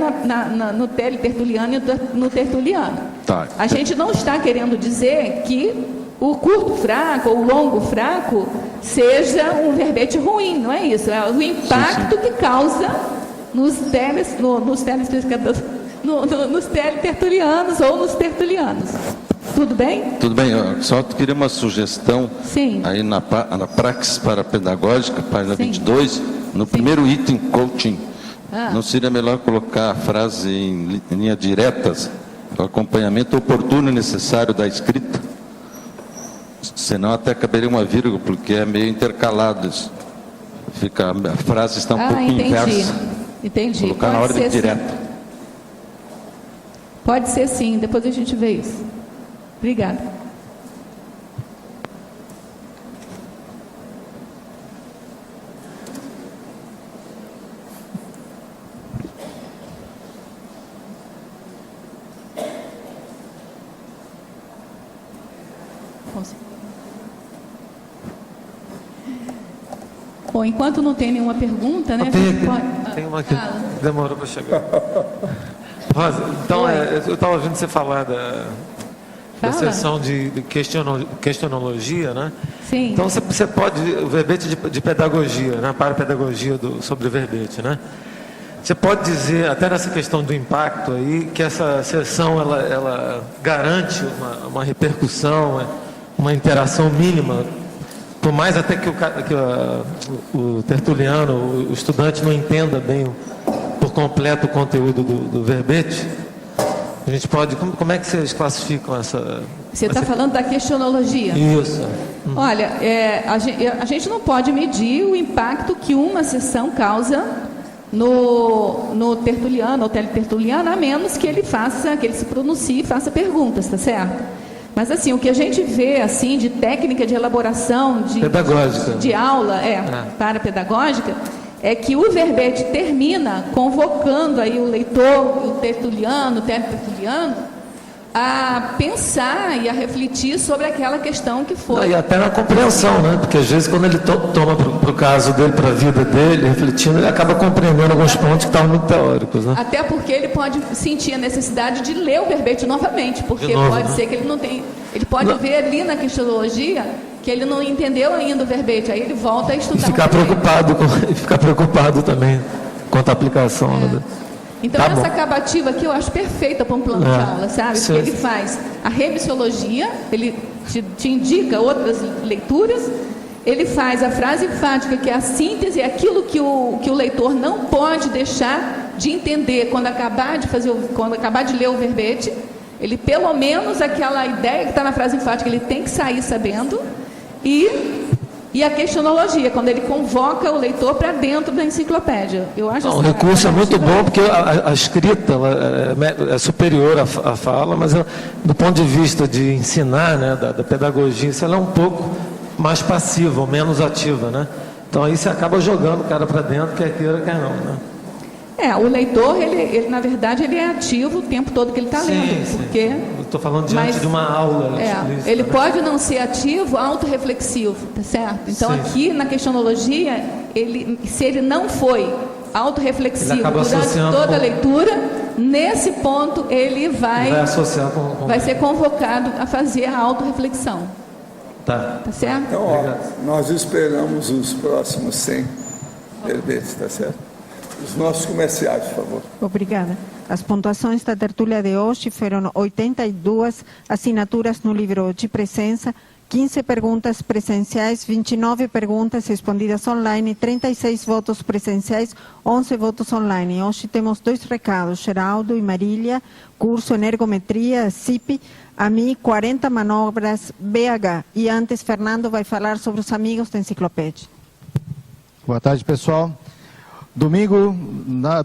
no teletertuliano e no tertuliano. Tá. A gente não está querendo dizer que o curto fraco ou o longo fraco seja um verbete ruim, não é isso. É o impacto que causa nos teletertulianos ou nos tertulianos. Tudo bem? Tudo bem, eu só queria uma sugestão. Sim. Aí na praxis parapedagógica, página 22, no primeiro item, coaching. Não seria melhor colocar a frase em linha diretas, o acompanhamento oportuno e necessário da escrita? Senão até caberia uma vírgula, porque é meio intercalado isso. A frase está um pouco inversa. Entendi. Colocar na ordem direta. Pode ser sim, depois a gente vê isso. Obrigada. Bom, enquanto não tem nenhuma pergunta, né? Tem uma que demorou para chegar. Rosa, então eu estava ouvindo você falar da sessão de questionologia, né? Sim. Então você pode, o verbete de pedagogia, né? Parapedagogia sobre o verbete, né? Você pode dizer, até nessa questão do impacto aí, que essa sessão ela garante uma repercussão, uma interação mínima, por mais até que o tertuliano, o estudante não entenda bem por completo o conteúdo do verbete. A gente pode, como é que vocês classificam essa... Você está falando da questionologia? Isso. Olha, a gente não pode medir o impacto que uma sessão causa no tertuliano ou teletertuliano, a menos que ele se pronuncie e faça perguntas, tá certo? Mas assim, o que a gente vê assim de técnica de elaboração de aula parapedagógica é que o verbete termina convocando aí o leitor, o tertuliano, o teletertuliano, a pensar e a refletir sobre aquela questão que foi. E até na compreensão, né? Porque às vezes quando ele toma para o caso dele, para a vida dele, refletindo, ele acaba compreendendo alguns pontos que estavam muito teóricos, né? Até porque ele pode sentir a necessidade de ler o verbete novamente, porque pode ser que ele não tenha... Ele pode ver ali na questionologia que ele não entendeu ainda o verbete, aí ele volta a estudar. E ficar preocupado também quanto à aplicação. Né? Então, essa acabativa aqui eu acho perfeita para um plano de aula, sabe? Porque ele faz a remissiologia, ele te indica outras leituras, ele faz a frase enfática, que é a síntese, é aquilo que o leitor não pode deixar de entender quando acabar de ler o verbete. Ele, pelo menos, aquela ideia que está na frase enfática, ele tem que sair sabendo. E a questionologia, quando ele convoca o leitor para dentro da enciclopédia. Eu acho o recurso é muito bom, porque a escrita é superior à fala, mas do ponto de vista de ensinar, né, da pedagogia, ela é um pouco mais passiva, ou menos ativa, né? Então aí você acaba jogando o cara para dentro, quer queira, quer não, né? O leitor, ele na verdade, ele é ativo o tempo todo que ele está lendo. Porque, eu estou falando diante de uma aula. Ele pode não ser ativo, autorreflexivo, tá certo? Então, aqui na questionologia, se ele não foi autorreflexivo durante toda a leitura, nesse ponto ele vai ser convocado a fazer a autorreflexão. Tá certo? Então, nós esperamos os próximos 100 verbetes, tá certo? Os nossos comerciais, por favor. Obrigada. As pontuações da tertúlia de hoje foram 82 assinaturas no livro de presença, 15 perguntas presenciais, 29 perguntas respondidas online, 36 votos presenciais, 11 votos online. Hoje temos 2 recados, Geraldo e Marília, curso Energometria, CIP, a mim 40 manobras BH. E antes, Fernando vai falar sobre os amigos da enciclopédia. Boa tarde, pessoal. Domingo,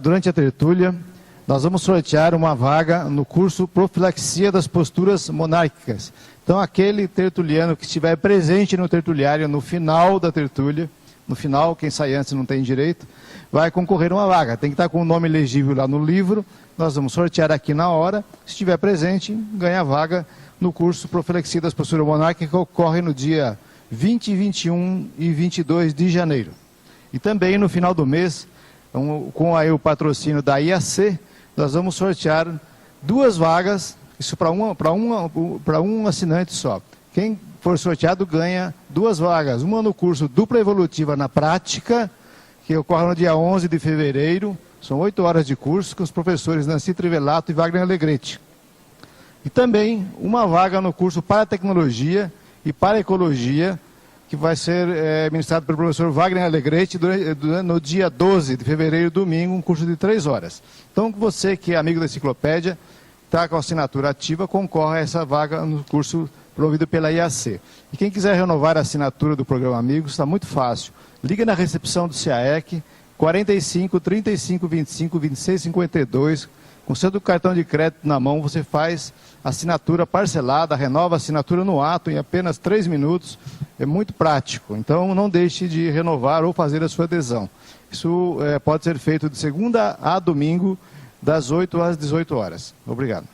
durante a tertúlia, nós vamos sortear uma vaga no curso Profilaxia das Posturas Monárquicas. Então, aquele tertuliano que estiver presente no tertuliário no final da tertúlia, no final, quem sai antes não tem direito, vai concorrer a uma vaga. Tem que estar com o nome legível lá no livro, nós vamos sortear aqui na hora. Se estiver presente, ganha a vaga no curso Profilaxia das Posturas Monárquicas, que ocorre no dia 20, 21 e 22 de janeiro. E também, no final do mês, Então, com aí o patrocínio da IAC, nós vamos sortear 2 vagas, isso para um assinante só. Quem for sorteado ganha 2 vagas, uma no curso Dupla Evolutiva na Prática, que ocorre no dia 11 de fevereiro, são 8 horas de curso, com os professores Nancy Trivelato e Wagner Alegrete. E também uma vaga no curso para Tecnologia e para Ecologia, que vai ser ministrado pelo professor Wagner Alegrete no dia 12 de fevereiro, domingo, um curso de 3 horas. Então, você que é amigo da enciclopédia, está com a assinatura ativa, concorre a essa vaga no curso promovido pela IAC. E quem quiser renovar a assinatura do programa Amigos, está muito fácil. Liga na recepção do CAEC, 45 35 25 26 52, com o seu cartão de crédito na mão, você faz assinatura parcelada, renova a assinatura no ato em apenas 3 minutos. É muito prático, então não deixe de renovar ou fazer a sua adesão. Isso pode ser feito de segunda a domingo, das 8 às 18 horas. Obrigado.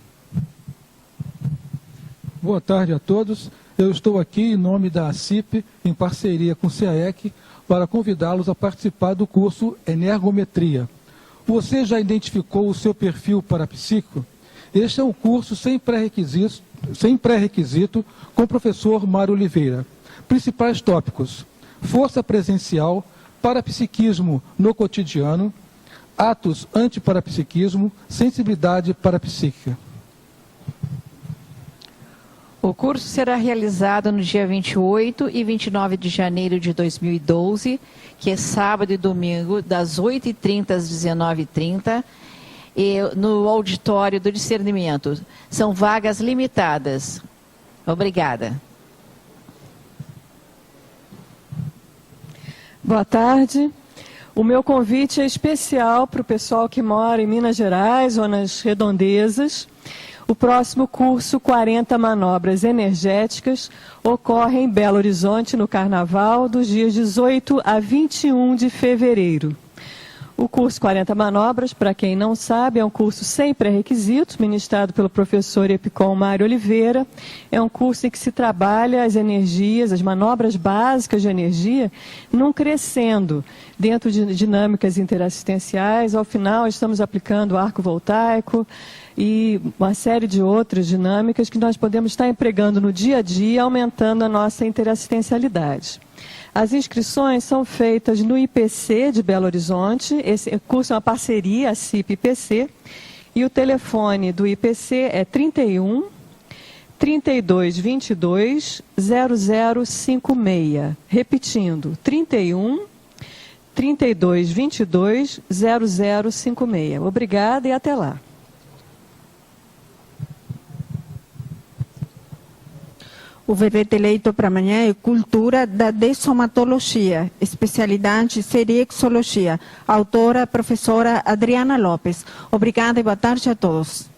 Boa tarde a todos. Eu estou aqui em nome da ACIP, em parceria com o CAEC, para convidá-los a participar do curso Energometria. Você já identificou o seu perfil parapsíquico? Este é um curso sem pré-requisito com o professor Mário Oliveira. Principais tópicos: força presencial, parapsiquismo no cotidiano, atos antiparapsiquismo, sensibilidade parapsíquica. O curso será realizado no dia 28 e 29 de janeiro de 2012, que é sábado e domingo, das 8h30 às 19h30, no auditório do discernimento. São vagas limitadas. Obrigada. Boa tarde. O meu convite é especial para o pessoal que mora em Minas Gerais ou nas redondezas. O próximo curso, 40 Manobras Energéticas, ocorre em Belo Horizonte, no Carnaval, dos dias 18 a 21 de fevereiro. O curso 40 Manobras, para quem não sabe, é um curso sem pré-requisitos, ministrado pelo professor Epicom Mário Oliveira. É um curso em que se trabalha as energias, as manobras básicas de energia, num crescendo, dentro de dinâmicas interassistenciais. Ao final, estamos aplicando arco voltaico e uma série de outras dinâmicas que nós podemos estar empregando no dia a dia, aumentando a nossa interassistencialidade. As inscrições são feitas no IPC de Belo Horizonte. Esse curso é uma parceria, a CIP-IPC, e o telefone do IPC é 31 32 22 0056. Repetindo, 31 32 22 0056. Obrigada e até lá. O verbete eleito para amanhã é Cultura da Dessomatologia, especialidade Serexologia. Autora, professora Adriana Lopes. Obrigada e boa tarde a todos.